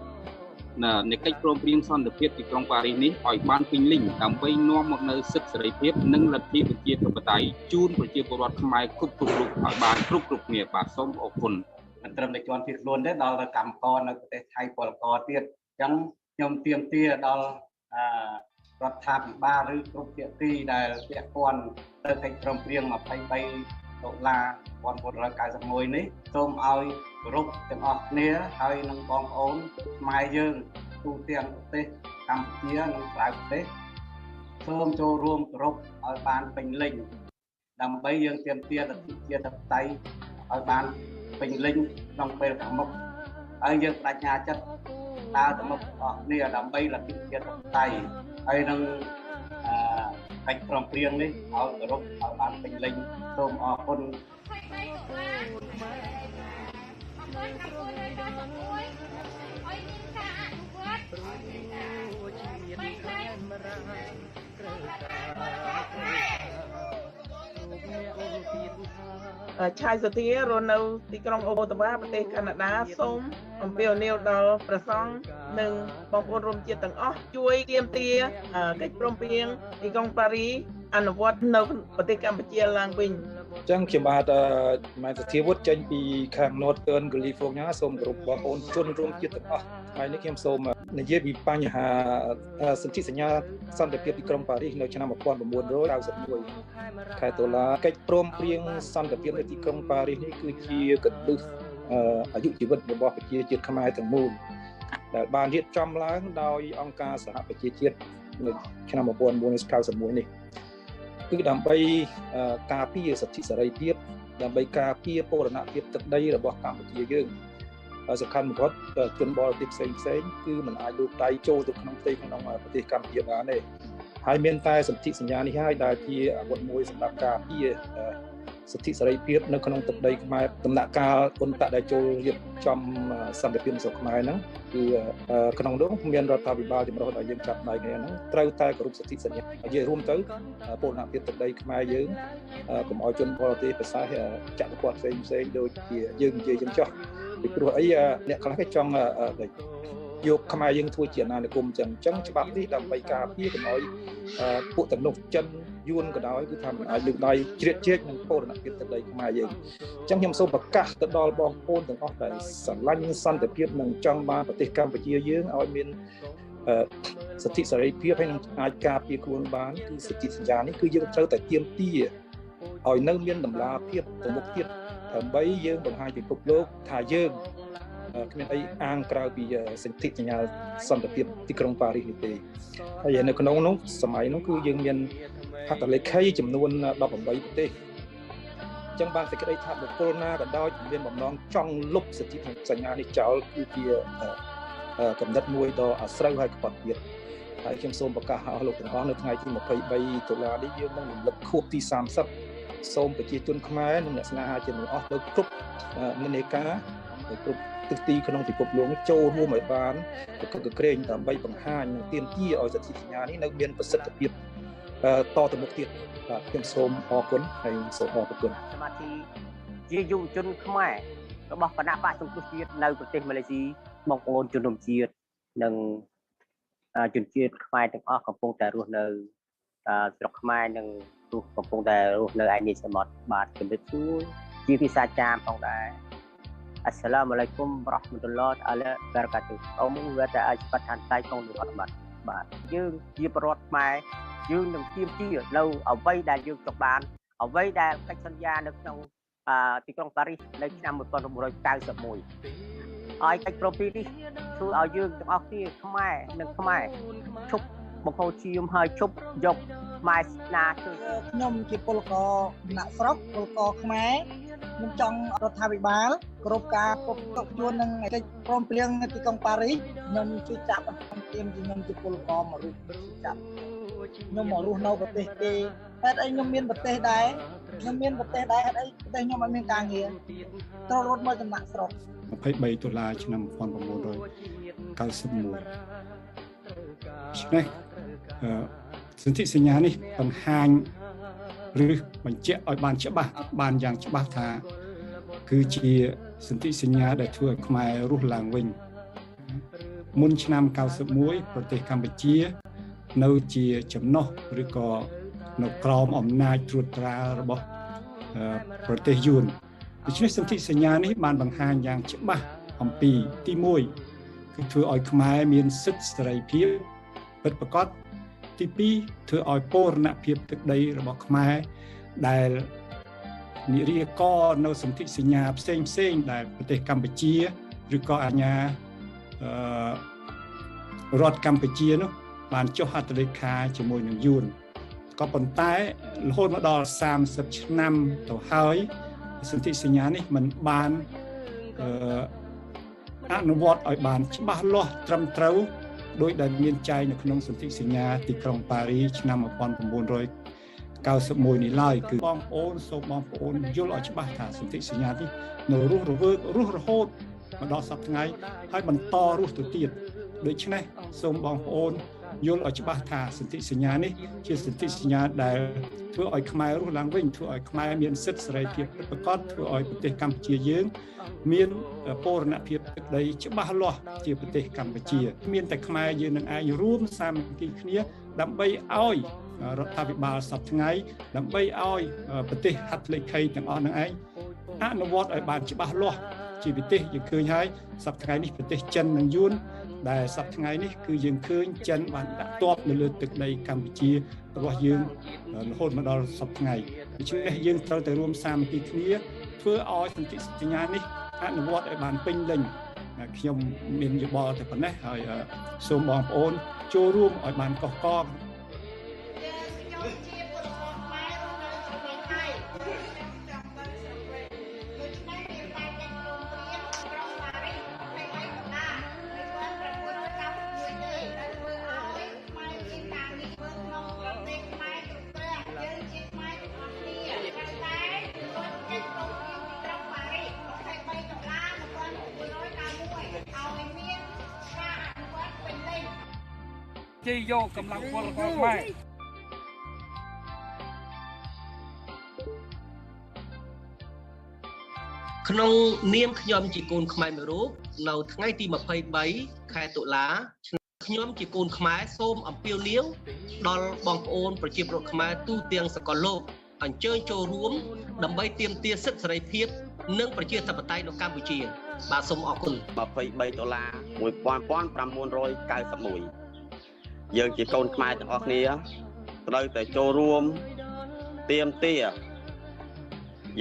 នៃកិច្ចព្រមព្រៀងសន្តិភាពទីក្រុងប៉ារីសនេះឲ្យបានពេញលេញដើម្បីនាំមកនូវសិទ្ធិសេរីភាពនិងលទ្ធិប្រជាធិបតេយ្យជូនប្រជាពលរដ្ឋខ្មែរគ្រប់រូបឲ្យបានគ្រប់គ្នាបាទសូមអរគុណ មិនត្រឹមតែជាន់ភៀសខ្លួនទេដល់ទៅកម្មករនៅប្រទេសថៃពលករទៀតអញ្ចឹងខ្ញុំទាមទារដល់រដ្ឋាភិបាលឬគ្រប់ភាគីដែលពាក់ព័ន្ធទៅកិច្ចព្រមព្រៀង23ដុល្លារ1991នេះសូមឲ្យគោរពទាំងអស់គ្នាហើយនឹងបងប្អូនខ្មែរយើងទូទាំងប្រទេសកម្ពុជានិងក្រៅប្រទេសសូមចូលរួមគោរពឲ្យបានពេញលេញដើម្បីយើងទាមទារលទ្ធិជាតិធិបតេយ្យឲ្យបានពេញលេញក្នុងពេលខាងមុខហើយយើងបញ្ញាចិត្តដើរទៅមុខអស់គ្នាដើម្បីលទ្ធិជាតិធិបតេយ្យហើយនឹងកិច្ចព្រមព្រៀងនេះឲ្យគោរពឲ្យបានពេញលេញសូមអរគុណឆាយសធារស់នៅទីក្រុងអូតាវ៉ាប្រទេសកាណាដាសូមអំពាវនាវដល់ព្រះសង្ឃនិងបងប្អូនរួមជាតិទាំងអស់ជួយទាមទារកិច្ចព្រមព្រៀងទីក្រុងប៉ារីអនុវត្តនៅប្រទេសកម្ពុជាឡើងវិញអញ្ចឹងខ្ញុំបាទម៉ែសធាវុឌ្ឍចេញពីខាង Northern California សូមគោរពបងប្អូនជនរួមជាតិទាំងអស់ហើយនេះខ្ញុំសូមនិយាយពីបញ្ហាសន្ធិសញ្ញាសន្តិភាពទីក្រុងប៉ារីសនៅឆ្នាំ1991ខែតុលាកិច្ចព្រមព្រៀងសន្តិភាពនៅទីក្រុងប៉ារីសនេះគឺជាកន្លឹះអាយុជីវិតរបស់ប្រជាជាតិខ្មែរទាំងមូលដែលបានរៀបចំឡើងដោយអង្គការសហប្រជាជាតិនៅឆ្នាំ1991នេះគឺដើម្បីការពារសិទ្ធិសេរីភាពដើម្បីការពារបូរណភាពទឹកដីរបស់កម្ពុជាយើងសំខាន់បំផុតជនបរទេសផ្សេងគឺមិនអាចលូកដៃចូលទៅក្នុងផ្ទៃក្នុងប្រទេសកម្ពុជាបានទេហើយមានតែសន្ធិសញ្ញានេះហើយដែលជាអាវុធមួយសម្រាប់ការពារសិទ្ធិសេរីភាពនៅក្នុងទឹកដីខ្មែរដំណាក់កាលអ៊ុនតាក់ដែលចូលរៀបចំសន្តិភាពស្រុកខ្មែរហ្នឹងគឺក្នុងនោះមានរដ្ឋាភិបាលចម្រុះដែលយើងចាប់ដៃគ្នាហ្នឹងត្រូវតែគោរពសិទ្ធិសញ្ញានិយាយរួមទៅបូរណភាពទឹកដីខ្មែរយើងកុំឲ្យជនបរទេសប្រសាសន៍ចាក់ពពកផ្សេងដូចជាយើងនិយាយចឹងចោះពីព្រោះអីអ្នកខ្លះគេចង់យកខ្មែរយើងធ្វើជាអាណានិគមចឹងច្បាប់នេះដើម្បីការពារកុំឲ្យពួកទាំងនោះចិនយួនក៏ដោយគឺថាមិនអាចលើកដៃជ្រៀតជ្រែកនឹងបូរណភាពទឹកដីខ្មែរយើងអញ្ចឹងខ្ញុំសូមប្រកាសទៅដល់បងប្អូនទាំងអស់ដែលស្រឡាញ់សន្តិភាពនិងចង់បានប្រទេសកម្ពុជាយើងឲ្យមានសិទ្ធិសេរីភាពហើយនឹងអាចការពារខ្លួនបានគឺសិទ្ធិសញ្ញានេះគឺយើងត្រូវតែទាមទារឲ្យនៅមានតម្លាភាពទៅមុខទៀតដើម្បីយើងបង្ហាញពិភពលោកថាយើងគ្មានអីអាងក្រៅពីសន្ធិសញ្ញាសន្តិភាពទីក្រុងប៉ារីសនេះទេហើយនៅក្នុងនោះសម័យនោះគឺយើងមានហត្ថលេខីចំនួន18ប្រទេសអញ្ចឹងបានសេចក្តីថាបុគ្គលណាក៏ដោយមានបំណងចង់លុបសិទ្ធិសញ្ញានេះចោលគឺជាកំណត់មួយដ៏អាស្រូវហើយខ្ពត់ទៀតហើយខ្ញុំសូមប្រកាសអស់លោកទាំងអស់នៅថ្ងៃទី23តុលានេះយើងនឹងរំលឹកខួបទី30សូមប្រជាជនខ្មែរនិងអ្នកស្នេហាជាតិទាំងអស់ទៅគ្រប់និន្នាការទៅគ្រប់ទិសទីក្នុងពិភពលោកនេះចូលរួមឲ្យបានប្រកបក្រែងដើម្បីបង្ហាញនិងទាមទារឲ្យសិទ្ធិសញ្ញានេះនៅមានប្រសិទ្ធភាពតទៅមុខទៀតបាទខ្ញុំសូមអរគុណហើយសូមអរគុណសមាជិកជាយុវជនខ្មែររបស់គណៈបកសង្គ្រោះជាតិនៅប្រទេសម៉ាឡេស៊ីបងប្អូនជនរួមជាតិនិងជនជាតិខ្មែរទាំងអស់កំពុងតែរស់នៅស្រុកខ្មែរនិងកំពុងតែរស់នៅឯនេសមុទ្របាទជំរាបសួរជាភាសាចាមផងដែរAssalamualaikum warahmatullahi wabarakatuh អមវត្តអបឋានតៃក្នុងលោកអត់បាទយើងជាប្រវត្តិខ្មែរយើងនឹងទាមទារនៅអ្វីដែលយើងចង់បានអ្វីដែលកិច្ចសន្យានៅក្នុងទីក្រុងប៉ារីសនៅឆ្នាំ1991ហើយកិច្ចព្រមព្រៀងនេះធ្វើឲ្យយើងទាំងអស់គ្នាខ្មែរនិងខ្មែរឈប់បង្ហូរឈាមហើយឈប់យកម៉ែស្នាជួយខ្ញុំជាពលករអ្នកស្រុកពលករខ្មែរខ្ញុំចង់រដ្ឋាភិបាលគ្រប់ការពប់ទុកជួននឹងកិច្ចព្រមព្រៀងទីក្រុងប៉ារីសខ្ញុំជួយចាប់ខ្ញុំជាពលករមករស់ចាប់ខ្ញុំមករស់នៅប្រទេសគេហេតុអីខ្ញុំមានប្រទេសដែរខ្ញុំមានប្រទេសដែរហេតុអីប្រទេសខ្ញុំអត់មានការងារត្រូវរត់មកចំណាក់ស្រុក23ដុល្លារឆ្នាំ1991ឆ្នេះសន្ធិសញ្ញានេះបង្ហាញឬបញ្ជាក់ឲ្យបានច្បាស់បានយ៉ាងច្បាស់ថាគឺជាសន្ធិសញ្ញាដែលធ្វើឲ្យខ្មែររស់ឡើងវិញមុនឆ្នាំ91ប្រទេសកម្ពុជានៅជាចំណុះឬក៏នៅក្រោមអំណាចត្រួតត្រារបស់ប្រទេសយួន ដូច្នេះសន្ធិសញ្ញានេះបានបង្ហាញយ៉ាងច្បាស់អំពីទី1គឺធ្វើឲ្យខ្មែរមានសិទ្ធិសេរីភាពពិតប្រាកដទី2ធ្វើឲ្យបូរណភាពទឹកដីរបស់ខ្មែរដែលនិរាកនៅសន្ធិសញ្ញាផ្សេងដែលប្រទេសកម្ពុជាឬក៏អាជ្ញារដ្ឋកម្ពុជានោះបានចុះហត្ថលេខាជាមួយនឹងយួនក៏ប៉ុន្តែរហូតមកដល់30ឆ្នាំទៅហើយសន្ធិសញ្ញានេះមិនបានអនុវត្តឲ្យបានច្បាស់លាស់ត្រឹមត្រូវដោយដែលមានចែងនៅក្នុងសន្ធិសញ្ញាទីក្រុងប៉ារីឆ្នាំ1991នេះឡើយគឺបងប្អូនសូមបងប្អូនយល់ឲ្យច្បាស់ថាសន្ធិសញ្ញានេះនៅរស់រហូតមកដល់សប្តាហ៍ថ្ងៃហើយបន្តរស់ទៅទៀតដូច្នេះសូមបងប្អូនយល់ឲ្យច្បាស់ថាសន្ធិសញ្ញានេះជាសន្ធិសញ្ញាដែលធ្វើឲ្យខ្មែររស់ឡើងវិញធ្វើឲ្យខ្មែរមានសិទ្ធិសេរីភាពពិតប្រាកដធ្វើឲ្យប្រទេសកម្ពុជាយើងមានបូរណភាពទឹកដីច្បាស់លាស់ជាប្រទេសកម្ពុជាមានតែខ្មែរយើងនឹងអាចរួមសាមគ្គីគ្នាដើម្បីឲ្យរដ្ឋាភិបាលសពថ្ងៃដើម្បីឲ្យប្រទេសហត្ថលេខីទាំងអស់នឹងឯងអនុវត្តឲ្យបានច្បាស់លាស់ជាប្រទេសយើងឃើញហើយសប្តាហ៍នេះប្រទេសចិននិងយួនដែលសប្តាហ៍នេះគឺយើងឃើញចិនបានដាក់ទ័ពនៅលើទឹកដីកម្ពុជារបស់យើងរហូតមកដល់សប្តាហ៍ដូច្នេះយើងត្រូវតែរួមសាមគ្គីគ្នាធ្វើឲ្យសន្ធិសញ្ញានេះអនុវត្តឲ្យបានពេញលេញខ្ញុំមានយោបល់តែប៉ុណ្ណេះហើយសូមបងប្អូនចូលរួមឲ្យបានកកកជ័យយកកម្លាំងពលរបស់ខ្មែរក្នុងនាមខ្ញុំជាកូនខ្មែរមួយរូបនៅថ្ងៃទី23ខែតុលាខ្ញុំជាកូនខ្មែរសូមអំពាវនាវដល់បងប្អូនប្រជាពលរដ្ឋខ្មែរទូទាំងសកលលោកអញ្ជើញចូលរួមដើម្បីទាមទារសិទ្ធិសេរីភាពនិងប្រជាធិបតេយ្យនៅកម្ពុជាបាទសូមអរគុណ$23,1991យើងជាកូនខ្មែរទាំងអស់គ្នាត្រូវតែចូលរួមទាមទារ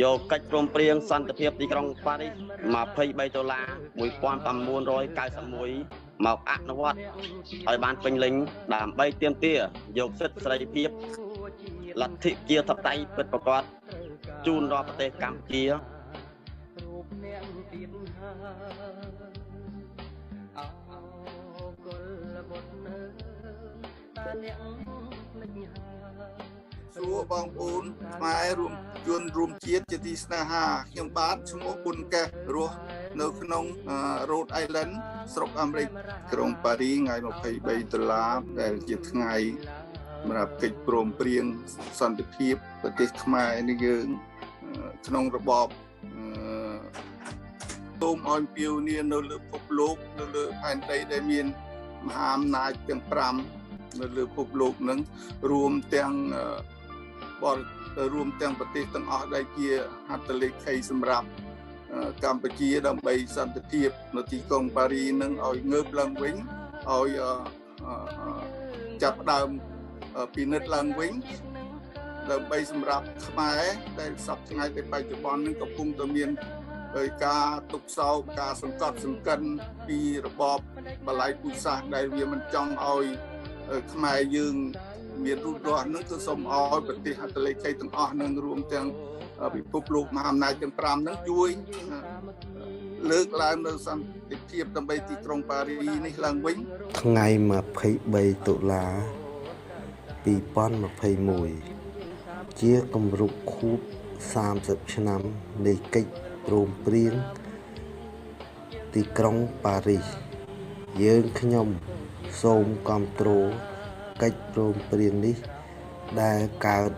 យកកិច្ចព្រមព្រៀងសន្តិភាពទីក្រុងប៉ារីស$23,1991មកអនុវត្តឲ្យបានពេញលេញដើម្បីទាមទារយកសិទ្ធិសេរីភាពលទ្ធិប្រជាធិបតេយ្យពិតប្រាកដជូនដល់ប្រទេសកម្ពុជាសួរបងប្អូនខ្មែររួមជាតិជាទីស្នេហាខ្ញុំបាទឈ្មោះប៊ុនកេះរស់នៅក្នុង Rhode Island ស្រុកអាមេរិកក្រុងប៉ារីថ្ងៃ$23ដែលជាថ្ងៃសម្រាប់កិច្ចព្រមព្រៀងសន្តិភាពប្រទេសខ្មែរនេះយើងក្នុងរបបសូមឲ្យពាវនាវនៅលើពិភពលោកនៅលើផែនដីដែលមានមហាអំណាចទាំង5នៅលើពិភពលោកនឹងរួមទាំងប្រទេសទាំងអស់ដែលជាហត្ថលេខីសម្រាប់កម្ពុជាដើម្បីសន្តិភាពនៅទីក្រុងប៉ារីនឹងឲ្យងើបឡើងវិញឲ្យចាប់ផ្ដើមពិនិត្យឡើងវិញដើម្បីសម្រាប់ខ្មែរដែលសពថ្ងៃទៅបច្ចុប្បន្ននឹងកំពុងតែមានការទុកសោកការសង្កត់សង្កិនពីរបបបល្ល័យពូជសាសន៍ដែលវាមិនចង់ឲ្យខ្មែរយើងមានរូបរស់នឹងគឺសូមឲ្យប្រទេសហត្ថលេខីទាំងអស់នឹងរួមទាំងពិភពលោកមហាអំណាចទាំង5នឹងជួយលើកឡើងនៅសន្តិភាពដើម្បីទីក្រុងប៉ារីនេះឡើងវិញថ្ងៃ23តុលា2021ជាគម្រប់ខួប30ឆ្នាំនៃកិច្ចព្រមព្រៀងទីក្រុងប៉ារីសយើងខ្ញុំសូមគាំទ្រកិច្ចព្រមព្រៀងនេះដែលកើត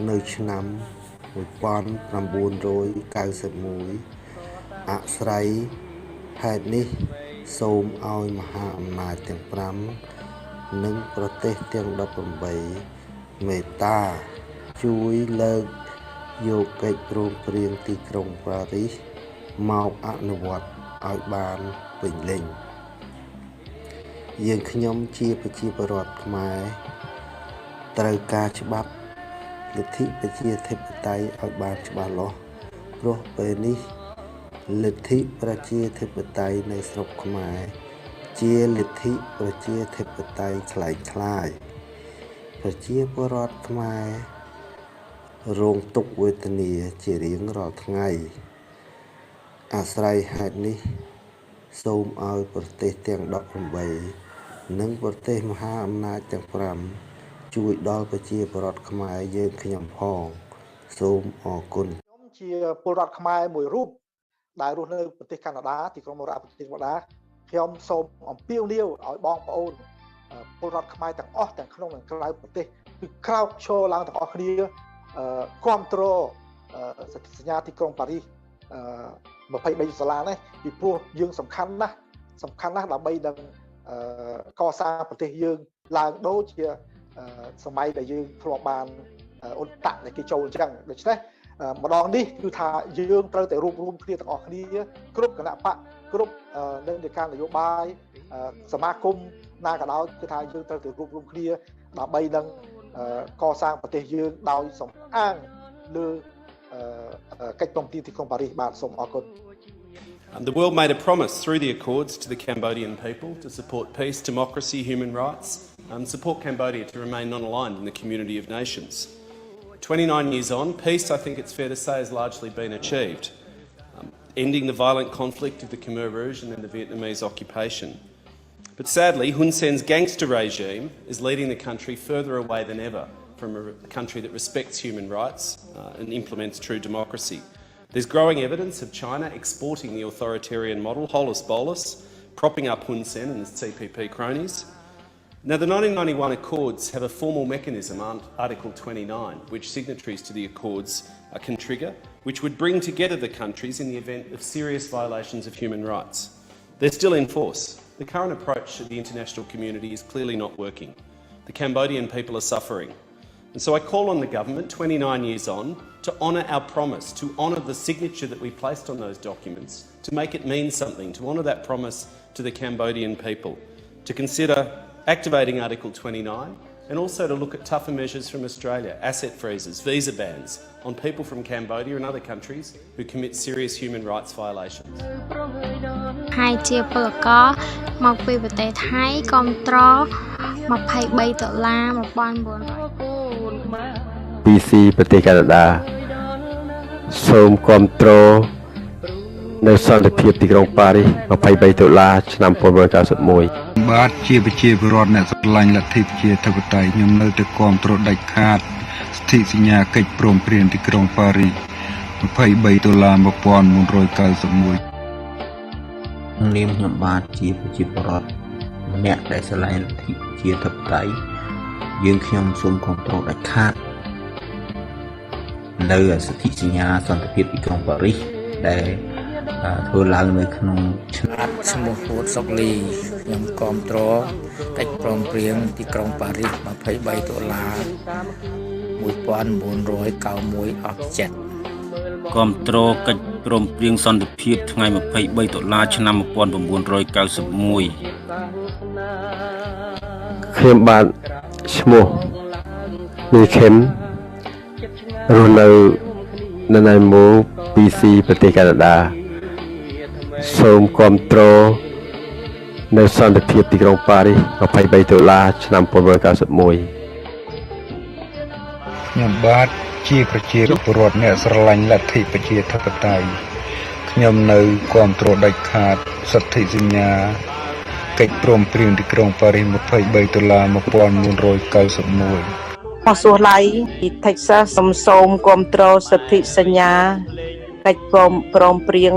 នៅឆ្នាំ1991អាស្រ័យហេតុនេះសូមឲ្យមហាអំណាចទាំង5និងប្រទេសទាំង18មេត្តាជួយលើក យកកិច្ចព្រមព្រៀងទីក្រុងប៉ារីសមកអនុវត្តឲ្យបានពេញលេញយើងខ្ញុំជាប្រជាពលរដ្ឋខ្មែរត្រូវការច្បាប់លទ្ធិប្រជាធិបតេយ្យឲ្យបានច្បាស់លាស់ព្រោះពេលនេះលទ្ធិប្រជាធិបតេយ្យនៅស្រុកខ្មែរជាលទ្ធិប្រជាធិបតេយ្យคล้ายៗប្រជាពលរដ្ឋខ្មែររងទុក្ខវេទនាជារៀងរាល់ថ្ងៃអាស្រ័យហេតុនេះសូមឲ្យប្រទេសទាំង18និងប្រទេសមហាអំណាចទាំង5ជួយដល់ប្រជាពលរដ្ឋខ្មែរយើងខ្ញុំផងសូមអរគុណខ្ញុំជាពលរដ្ឋខ្មែរមួយរូបដែលរស់នៅប្រទេសកាណាដាទីក្រុងរ៉ាប្រទេសកាណាដាខ្ញុំសូមអំពាវនាវឲ្យបងប្អូនពលរដ្ឋខ្មែរទាំងអស់ទាំងក្នុងនិងក្រៅប្រទេសគឺក្រោកឈរឡើងទាំងអស់គ្នាគ្រប់គ្រងសន្ធិសញ្ញាទីក្រុងប៉ារីស23សាលានេះពីព្រោះយើងសំខាន់ណាស់ដើម្បីនឹងកសាងប្រទេសយើងឡើងដូចជាសម័យដែលយើងធ្លាប់បានអ៊ុនតាក់ដែលគេចូលអញ្ចឹងដូច្នេះម្ដងនេះគឺថាយើងត្រូវតែរួមគ្នាទាំងអស់គ្នាគ្រប់គណៈបកគ្រប់និន្នាការនយោបាយសមាគមណាក៏ដោយគឺថាយើងត្រូវតែរួមគ្នាដើម្បីនឹងកសាងប្រទេសយើងដោយសំអាងលើកិច្ចព្រមព្រៀងទីក្រុងប៉ារីសបាទសូមអរគុណ The world made a promise through the Accords to the Cambodian people to support peace, democracy, human rights, and support Cambodia to remain non-aligned in the community of nations. 29 years on, peace, I think it's fair to say, has largely been achieved, ending the violent conflict of the Khmer Rouge and then the Vietnamese occupation. But sadly, Hun Sen's gangster regime is leading the country further away than ever from a country that respects human rights and implements true democracy. There's growing evidence of China exporting the authoritarian model, holus bolus, propping up Hun Sen and his CPP cronies. Now, the 1991 Accords have a formal mechanism, Article 29, which signatories to the Accords can trigger, which would bring together the countries in the event of serious violations of human rights. They're still in force. The current approach of the international community is clearly not working. The Cambodian people are suffering. And so I call on the government, 29 years on, to honour our promise, to honour the signature that we placed on those documents, to make it mean something, to honour that promise to the Cambodian people, to consider activating Article 29 and also to look at tougher measures from Australia, asset freezes, visa bans on people from Cambodia and other countries who commit serious human rights violations. ហើយជាពលករមកពីប្រទេសថៃគាំទ្រ$23,1900 PC ប្រទេសកាណាដាសូមគាំទ្រនៅសន្តិភាពទីក្រុងប៉ារីស$23ឆ្នាំ1991បាទជាប្រជាពលរដ្ឋអ្នកស្រឡាញ់លទ្ធិប្រជាធិបតេយ្យខ្ញុំនៅតែគាំទ្រដាច់ខាតសន្ធិសញ្ញាកិច្ចព្រមព្រៀងទីក្រុងប៉ារីស$23,1991នាមខ្ញុំបាទជាប្រជាពលរដ្ឋម្នាក់ដែលស្រឡាញ់លទ្ធិប្រជាធិបតេយ្យយើងខ្ញុំសូមគាំទ្រដាច់ខាតនៅសន្ធិសញ្ញាសន្តិភាពទីក្រុងប៉ារីសដែលធ្វើឡើងនៅក្នុងឆ្នាំឈ្មោះហួតសុកលីខ្ញុំគាំទ្រកិច្ចព្រមព្រៀងទីក្រុងប៉ារីស$23,1991អស់ចិត្តគាំទ្រកិច្ចព្រមព្រៀងសន្តិភាពថ្ងៃ$23ឆ្នាំ1991ខ្ញុំបាទឈ្មោះមីខេមរស់នៅណៃម៉ូ PC ប្រទេសកាណាដាសូមគាំទ្រនៅសន្តិភាពទីក្រុងប៉ារីស$23ឆ្នាំ1991ខ្ញុំបាទជាប្រជាពលរដ្ឋអ្នកស្រឡាញ់លទ្ធិប្រជាធិបតេយ្យខ្ញុំនៅគាំទ្រដាច់ខាតសន្ធិសញ្ញាកិច្ចព្រមព្រៀងទីក្រុងប៉ារីស$231991មកសួរឡៃពី Texas សូមគាំទ្រសន្ធិសញ្ញាកិច្ចព្រមព្រៀង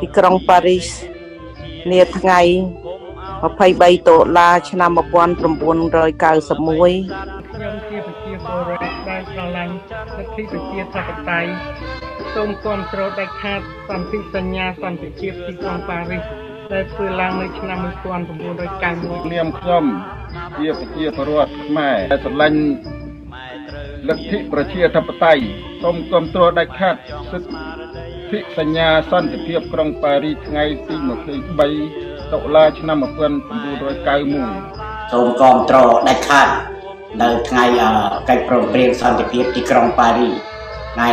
ទីក្រុងប៉ារីសនាថ្ងៃ$23ឆ្នាំ1991ខ្ញុំជាប្រជាពលរដ្ឋដែលស្រឡាញ់លទ្ធិប្រជាធិបតេយ្យសូមគាំទ្រដាច់ខាតសន្ធិសញ្ញាសន្តិភាពទីក្រុងប៉ារីសដែលធ្វើឡើងនៅឆ្នាំ1991នាមខ្ញុំជាប្រជាពលរដ្ឋខ្មែរដែលស្រឡាញ់ លទ្ធិប្រជាធិបតេយ្យសូមគាំទ្រដាច់ខាតសិទ្ធិសញ្ញាសន្តិភាពក្រុងប៉ារីសថ្ងៃទី23តុលាឆ្នាំ1991សូមគាំទ្រដាច់ខាតនៅថ្ងៃកិច្ចព្រមព្រៀងសន្តិភាពទីក្រុងប៉ារីសថ្ងៃ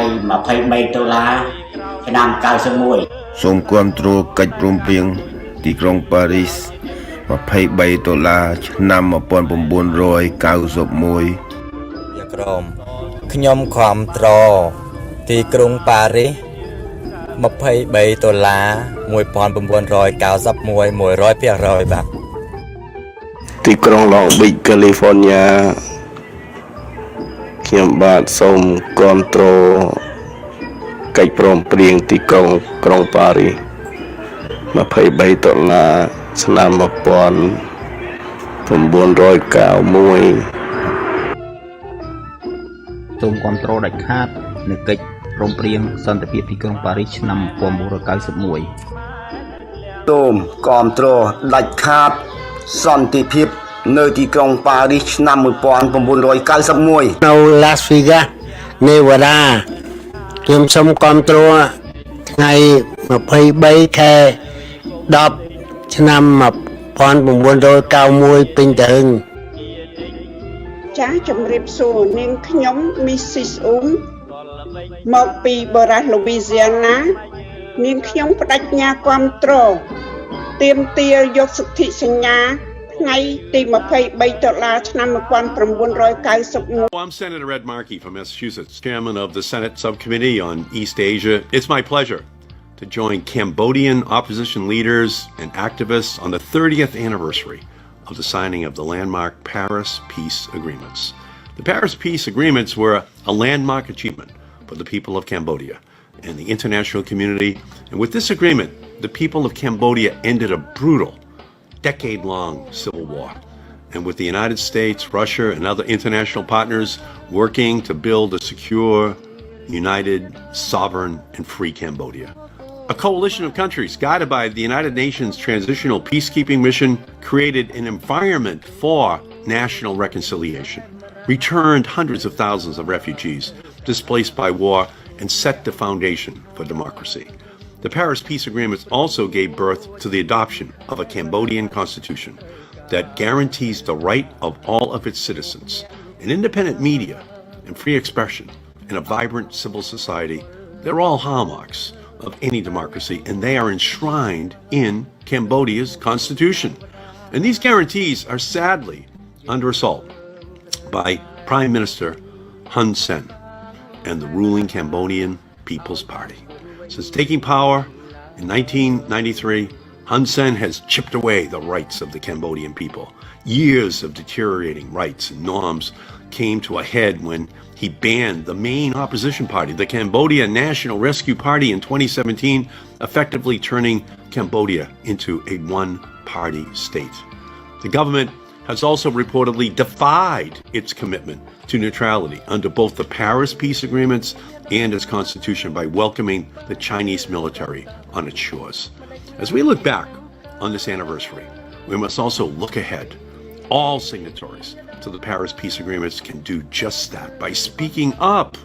23តុលាឆ្នាំ91សូមគាំទ្រកិច្ចព្រមព្រៀងទីក្រុងប៉ារីស23តុលាឆ្នាំ1991យ៉ាក្រមខ្ញុំគាំទ្រទីក្រុងប៉ារីស23តុលា1991 100% បាទទីក្រុងឡុងប៊ីចកាលីហ្វ័រញ៉ាខ្ញុំបាទសូមគាំទ្រកិច្ចព្រមព្រៀងទីក្រុងប៉ារីស23តុលាឆ្នាំ1991សូមគាំទ្រដាច់ខាតនៅកិច្ចព្រមព្រៀងសន្តិភាពទីក្រុងប៉ារីសឆ្នាំ1991សូមគាំទ្រដាច់ខាតសន្តិភាពនៅទីក្រុងប៉ារីសឆ្នាំ1991នៅ Las Vegas Nevada ខ្ញុំសូមគាំទ្រថ្ងៃ23ខែ10ឆ្នាំ1991ពេញទៅចាស់ជំរាបសួរនាងខ្ញុំ Mrs. មកពីបរ៉ាស់ Louisiana នាងខ្ញុំបដិញ្ញាគាំទ្រទាមទារយកសិទ្ធិសញ្ញាថ្ងៃទី23តុលាឆ្នាំ1991 I'm Senator Ed Markey from Massachusetts, chairman of the Senate Subcommittee on East Asia. It's my pleasure to join Cambodian opposition leaders and activists on the 30th anniversary of the signing of the landmark Paris Peace Agreements. The Paris Peace Agreements were a landmark achievement for the people of Cambodia and the international community. And with this agreement, the people of Cambodia ended a brutal, decade-long civil war. And with the United States, Russia, and other international partners working to build a secure, united, sovereign, and free Cambodia. A coalition of countries guided by the United Nations Transitional Peacekeeping Mission created an environment for national reconciliation, returned hundreds of thousands of refugees displaced by war, and set the foundation for democracy. The Paris Peace Agreements also gave birth to the adoption of a Cambodian constitution that guarantees the right of all of its citizens, an independent media, and free expression, and a vibrant civil society. They're all hallmarks of any democracy, and they are enshrined in Cambodia's constitution. And these guarantees are sadly under assault by Prime Minister Hun Sen and the ruling Cambodian People's Party. Since taking power in 1993, Hun Sen has chipped away the rights of the Cambodian people. Years of deteriorating rights and norms came to a head when he banned the main opposition party, the Cambodia National Rescue Party, in 2017, effectively turning Cambodia into a one-party state. The government has also reportedly defied its commitment to neutrality under both the Paris Peace Agreements and its constitution by welcoming the Chinese military on its shores. As we look back on this anniversary, we must also look ahead. All signatories to the Paris Peace Agreements can do just that by speaking up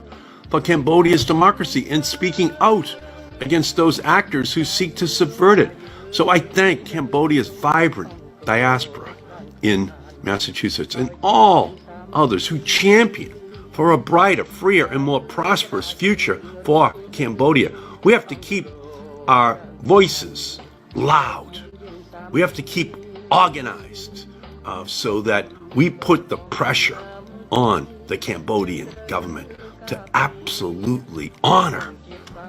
for Cambodia's democracy and speaking out against those actors who seek to subvert it. So I thank Cambodia's vibrant diaspora in Massachusetts and all others who champion for a brighter, freer, and more prosperous future for Cambodia. We have to keep our voices loud. We have to keep organized so that we put the pressure on the Cambodian government to absolutely honor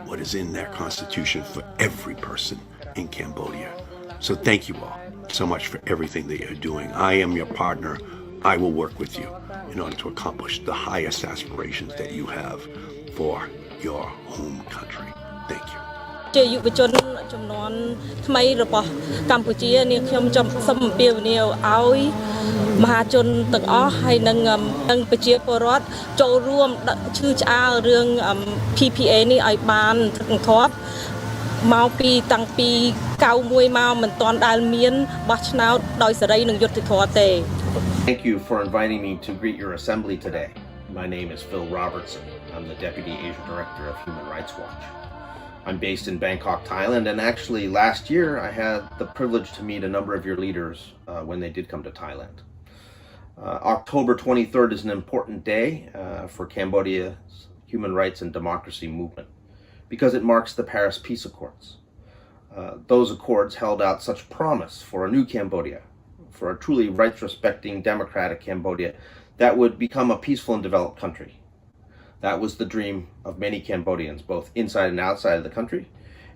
what is in their constitution for every person in Cambodia. So thank you all so much for everything that you're doing. I am your partner. I will work with you in order to accomplish the highest aspirations that you have for your home country. Thank you. ជាយុវជនចំនួនថ្មីរបស់កម្ពុជានាងខ្ញុំសូមអំពាវនាវឲ្យមហាជនទាំងអស់ហើយនិងប្រជាពលរដ្ឋចូលរួមឈឺឆ្អាលរឿង PPA នេះឲ្យបានត្រឹមត្រូវមកពីតាំងពី91មកមិនទាន់ដែលមានបោះឆ្នោតដោយសេរីនិងយុត្តិធម៌ទេ Thank you for inviting me to greet your assembly today. My name is Phil Robertson. I'm the Deputy Asia Director of Human Rights Watch. I'm based in Bangkok, Thailand, and actually last year I had the privilege to meet a number of your leaders when they did come to Thailand. October 23rd is an important day for Cambodia's human rights and democracy movement because it marks the Paris Peace Accords. Those accords held out such promise for a new Cambodia, for a truly rights-respecting democratic Cambodia that would become a peaceful and developed country. That was the dream of many Cambodians, both inside and outside of the country,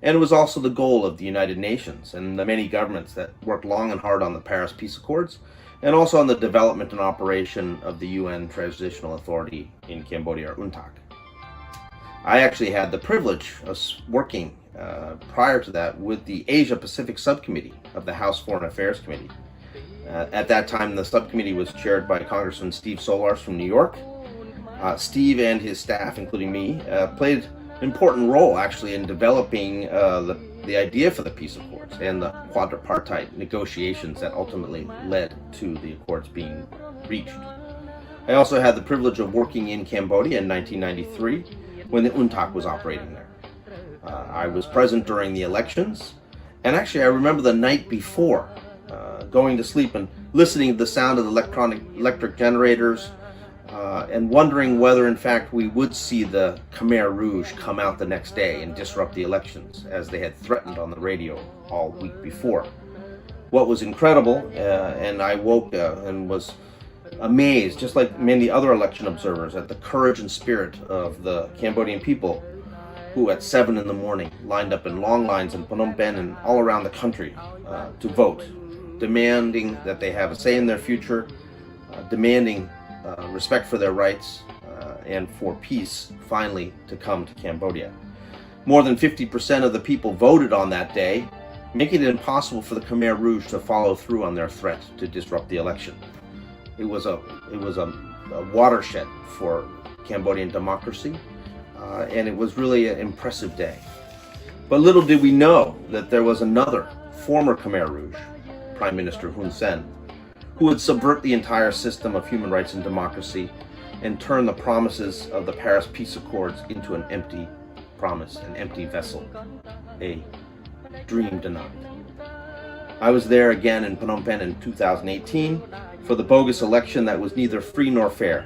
and it was also the goal of the United Nations and the many governments that worked long and hard on the Paris Peace Accords, and also on the development and operation of the UN Transitional Authority in Cambodia, or UNTAC. I actually had the privilege of working prior to that with the Asia Pacific Subcommittee of the House Foreign Affairs Committee. At that time, the subcommittee was chaired by Congressman Steve Solars from New York. Steve and his staff, including me, played an important role actually in developing the idea for the peace accords and the quadripartite negotiations that ultimately led to the accords being reached. I also had the privilege of working in Cambodia in 1993 when the UNTAC was operating there. I was present during the elections, and actually I remember the night before going to sleep and listening to the sound of the electric generators and wondering whether in fact we would see the Khmer Rouge come out the next day and disrupt the elections as they had threatened on the radio all week before. What was incredible, and I woke and was amazed, just like many other election observers, at the courage and spirit of the Cambodian people who at 7 in the morning lined up in long lines in Phnom Penh and all around the country to vote, demanding that they have a say in their future, demanding respect for their rights, and for peace finally to come to Cambodia. More than 50% of the people voted on that day, making it impossible for the Khmer Rouge to follow through on their threat to disrupt the election. It was a watershed for Cambodian democracy, and it was really an impressive day. But little did we know that there was another former Khmer Rouge, Prime Minister Hun Sen, who would subvert the entire system of human rights and democracy and turn the promises of the Paris Peace Accords into an empty promise, an empty vessel, a dream denied. I was there again in Phnom Penh in 2018 for the bogus election that was neither free nor fair,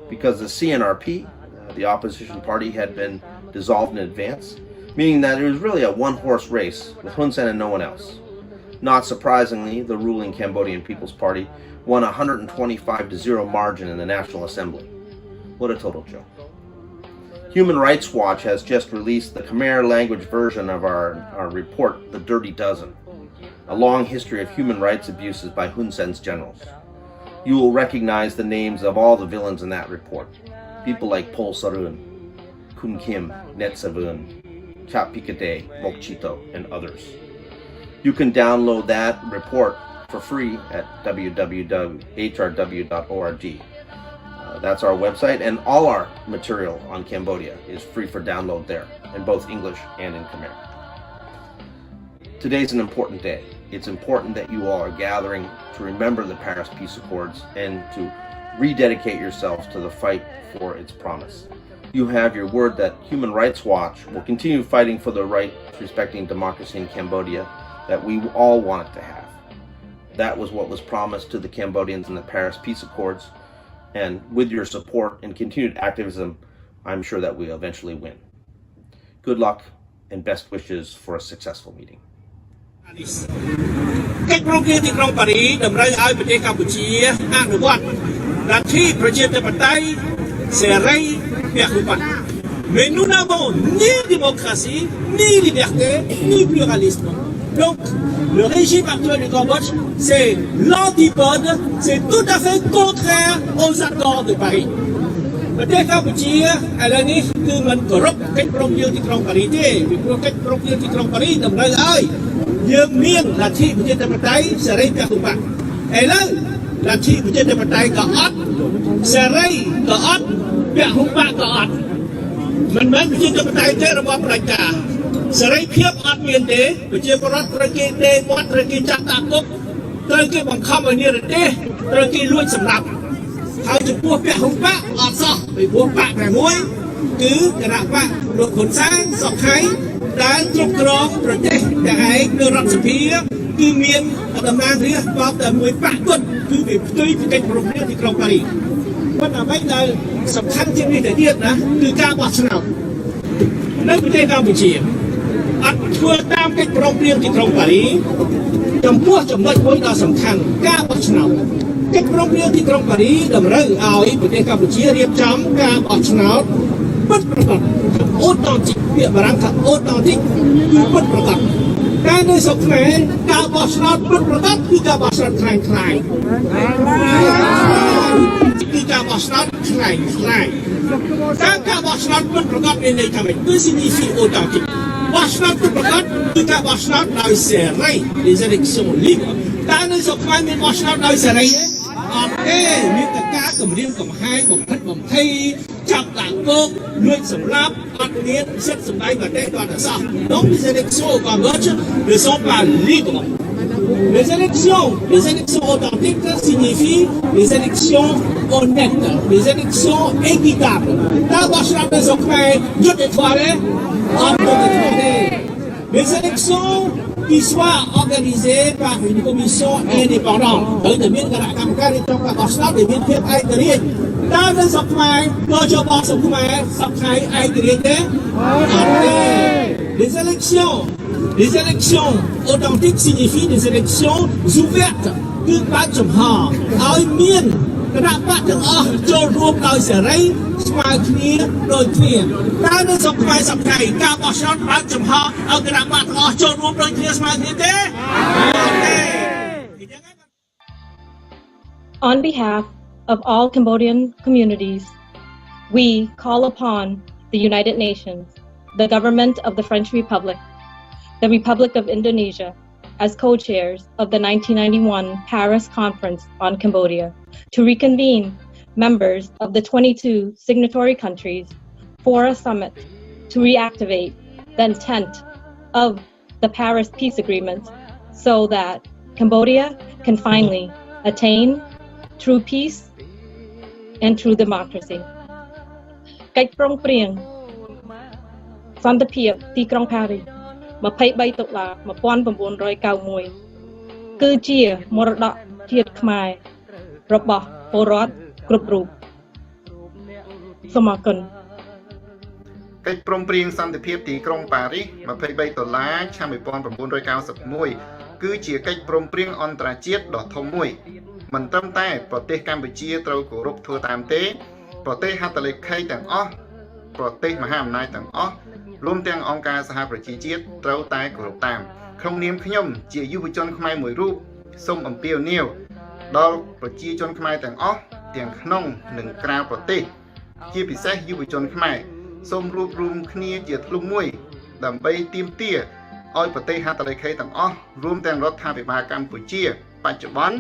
because the CNRP, the opposition party, had been dissolved in advance, meaning that it was really a one-horse race with Hun Sen and no one else. Not surprisingly, the ruling Cambodian People's Party won a 125-0 margin in the National Assembly. What a total joke. Human Rights Watch has just released the Khmer language version of our report, The Dirty Dozen, a long history of human rights abuses by Hun Sen's generals. You will recognize the names of all the villains in that report. People like Pol Sarun, Kun Kim, Net Savun, Chap Pikade, Mok Chito, and others. You can download that report for free at www.hrw.org. That's our website, and all our material on Cambodia is free for download there, in both English and in Khmer. Today's an important day. It's important that you all are gathering to remember the Paris Peace Accords and to rededicate yourselves to the fight for its promise. You have your word that Human Rights Watch will continue fighting for the right respecting democracy in Cambodia that we all wanted to have. That was what was promised to the Cambodians in the Paris Peace Accords, and with your support and continued activism, I'm sure that we'll eventually win. Good luck and best wishes for a successful meeting. កិច្ចព្រមព្រៀងទីក្រុងប៉ារីសតម្រូវឲ្យប្រទេសកម្ពុជាអនុវត្តលទ្ធិប្រជាធិបតេយ្យសេរីពហុបក Mais nous n'avons ni démocratie, ni liberté, ni pluralisme. Donc, le régime actuel du Cambodge, c'est l'antipode, c'est tout à fait contraire aux accords de Paris. ប្រទេសកម្ពុជាឥឡូវនេះគឺមិនគោរពកិច្ចព្រមព្រៀងទីក្រុងប៉ារីសទេពីព្រោះកិច្ចព្រមព្រៀងទីក្រុងប៉ារីសតម្រូវឲ្យយើងមានលទ្ធិប្រជាធិបតេយ្យសេរីពហុបកឥឡូវលទ្ធិប្រជាធិបតេយ្យក៏អត់សេរីក៏អត់ពហុបកក៏អត់មិនមែនប្រជាធិបតេយ្យទេរបស់ផ្ដាច់ការសេរីភាពអត់មានទេប្រជាពលរដ្ឋត្រូវគេដេញមាត់ត្រូវគេចាប់ដាក់គុកត្រូវគេបង្ខំឲ្យនិរទេសត្រូវគេលួចសម្លាប់ ហើយចំពោះពហុបកអត់សោះពីព្រោះបកតែមួយគឺគណៈបកលោកហ៊ុនសែនសុកខៃដែលគ្រប់គ្រងប្រទេសតែឯងនៅរដ្ឋសភាគឺមានតំណាងរាស្ត្របបតែមួយបកគត់គឺវាផ្ទុយពីកិច្ចប្រំពៃទីក្រុងប៉ារីសប៉ុន្តែអ្វីដែលសំខាន់ជាងនេះទៅទៀតណាគឺការបោះឆ្នោតនៅប្រទេសកម្ពុជាអត់ធ្វើតាមកិច្ចប្រំពៃទីក្រុងប៉ារីសចំពោះចំណុចមួយដ៏សំខាន់ការបោះឆ្នោតកិច្ចប្រំពៃទីក្រុងប៉ារីសតម្រូវឲ្យប្រទេសកម្ពុជារៀបចំការបោះឆ្នោតពិតប្រាកដអូតូទិកពាក្យបារាំងថាអូតូទិកគឺពិតប្រាកដតែនៅស្រុកខ្មែរការបោះឆ្នោតពិតប្រាកដគឺការបោះឆ្នោតខ្លាំងៗគឺការបោះឆ្នោតខ្លាំងៗការបោះឆ្នោតពិតប្រាកដមានន័យថាម៉េចគឺ signifie authentique បោះឆ្នោតពិតប្រាកដគឺការបោះឆ្នោតដោយសេរី les élections libres តែនៅស្រុកខ្មែរមានបោះឆ្នោតដោយសេរីទេអត់ទេមានតែការគម្រាមកំហែងបំផិតបំភ័យចាប់ដាក់គុកលួចសម្លាប់អត់មានសិទ្ធិសម្ដែងមតិដល់តែសោះ Donc les élections au Cambodge ne sont pas libres. Les élections authentiques signifient les élections honnêtes, les élections équitables. D'abord, je l'ai les élections qui soient organisées par une commission indépendante. Dans le Sokmai, les élections authentiques signifient des élections ouvertes. Que pas de genre, à une mine, que n'a pas de or, de robe dans ses règles, soit clear, d'eau clear. Dans le Sokmai, car pas de genre, que n'a pas de or, de robe dans clear, soit clear. On behalf of all Cambodian communities, we call upon the United Nations, the government of the French Republic, the Republic of Indonesia, as co-chairs of the 1991 Paris Conference on Cambodia, to reconvene members of the 22 signatory countries for a summit to reactivate the intent of the Paris Peace Agreement so that Cambodia can finally attain true peace and true democracy. កិច្ចព្រមព្រៀងសន្តិភាពទីក្រុងប៉ារីស 23 តុលា 1991 គឺជាមរតកជាតិខ្មែររបស់ពលរដ្ឋគ្រប់រូប សូមអរគុណ កិច្ចព្រមព្រៀងសន្តិភាពទីក្រុងប៉ារីស 23 តុលា ឆ្នាំ 1991 គឺជាកិច្ចព្រមព្រៀងអន្តរជាតិដ៏ធំមួយ មិនត្រឹមតែប្រទេសកម្ពុជាត្រូវគោរពធ្វើតាមទេ ប្រទេសហត្ថលេខីទាំងអស់ ប្រទេសមហាអំណាចទាំងអស់ រួមទាំងអង្គការសហប្រជាជាតិត្រូវតែគោរពតាម ក្នុងនាមខ្ញុំជាយុវជនខ្មែរមួយរូប សូមអំពាវនាវដល់ប្រជាជនខ្មែរទាំងអស់ទាំងក្នុងនិងក្រៅប្រទេស ជាពិសេសយុវជនខ្មែរ សូមរួបរวมគ្នាជាធ្លុងមួយ ដើម្បីទាមទារឲ្យប្រទេសហត្ថលេខីទាំងអស់ រួមទាំងរដ្ឋាភិបាលកម្ពុជា បច្ចុប្បន្ន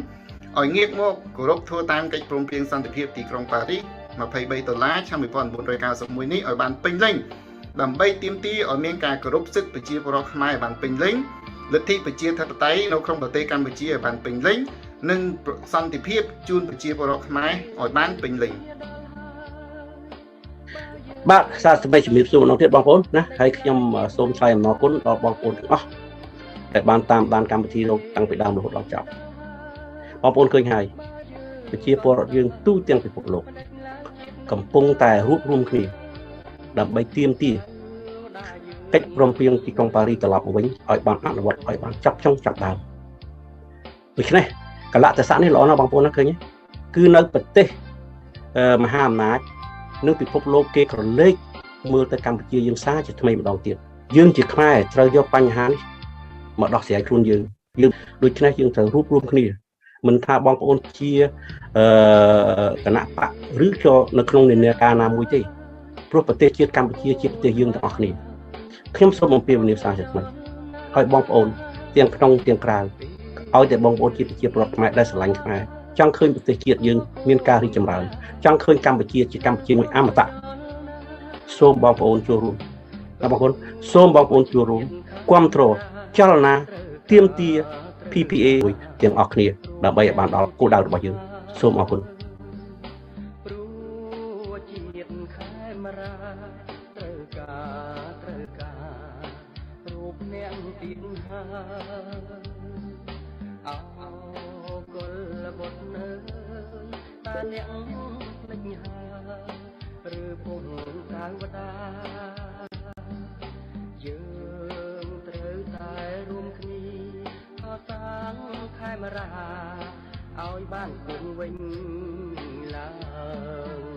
ឲ្យងាកមកគោរពធ្វើតាមកិច្ចព្រមព្រៀងសន្តិភាពទីក្រុងប៉ារីស 23 តុលា ឆ្នាំ 1991 នេះឲ្យបានពេញលេញ ដើម្បីទាមទារឲ្យមានការគោរពសិទ្ធិប្រជាពលរដ្ឋខ្មែរឲ្យបានពេញលេញ លទ្ធិប្រជាធិបតេយ្យនៅក្នុងប្រទេសកម្ពុជាឲ្យបានពេញលេញ និងសន្តិភាពជូនប្រជាពលរដ្ឋខ្មែរឲ្យបានពេញលេញ បាទសាស្ត្រជំរាបសួរម្ដងទៀតបងប្អូនណាហើយខ្ញុំសូមថ្លែងអំណរគុណដល់បងប្អូនទាំងអស់ដែលបានតាមដានកម្មវិធីលោកតាំងពីដើមរហូតដល់ចប់បងប្អូនឃើញហើយប្រជាពលរដ្ឋយើងទូទាំងពិភពលោកកំពុងតែរួបរวมគ្នាដើម្បីទាមទារកិច្ចព្រមព្រៀងទីក្រុងប៉ារីសត្រឡប់មកវិញឲ្យបានអនុវត្តឲ្យបានចាប់ចុងចាប់ដើមដូច្នេះកលៈទេសៈនេះល្អណាស់បងប្អូនណាឃើញទេគឺនៅប្រទេសមហាអំណាច នៅពិភពលោកគេក្រឡេកមើលទៅកម្ពុជាយើងសារជាថ្មីម្ដងទៀតយើងជាខ្មែរត្រូវយកបញ្ហានេះមកដោះស្រាយខ្លួនយើងដូច្នេះយើងត្រូវរួបរวมគ្នាមិនថាបងប្អូនជាគណៈបកឬក៏នៅក្នុងនានាការណាមួយទេព្រោះប្រទេសជាតិកម្ពុជាជាប្រទេសយើងទាំងអស់គ្នាខ្ញុំសូមអំពាវនាវសារជាថ្មីឲ្យបងប្អូនទាំងក្នុងទាំងក្រៅឲ្យតែបងប្អូនជាប្រជាពលរដ្ឋខ្មែរដែលស្រឡាញ់ខ្មែរ ចង់ឃើញប្រទេសជាតិយើងមានការរីកចម្រើនចង់ឃើញកម្ពុជាជាកម្ពុជាមួយអមតៈសូមបងប្អូនចូលរួមបងប្អូនសូមបងប្អូនចូលរួមគាំទ្រចលនាទាមទារ PPA ទាំងអស់គ្នាដើម្បីឲ្យបានដល់គោលដៅរបស់យើងសូមអរគុណ ទៀនហើយអោគុលបុត្រនៅតើអ្នកភ្លេចហើយឬពុំតាវតាយើងត្រូវតែរួមគ្នាកសាងខេមរាឲ្យបានគង់វិញឡើង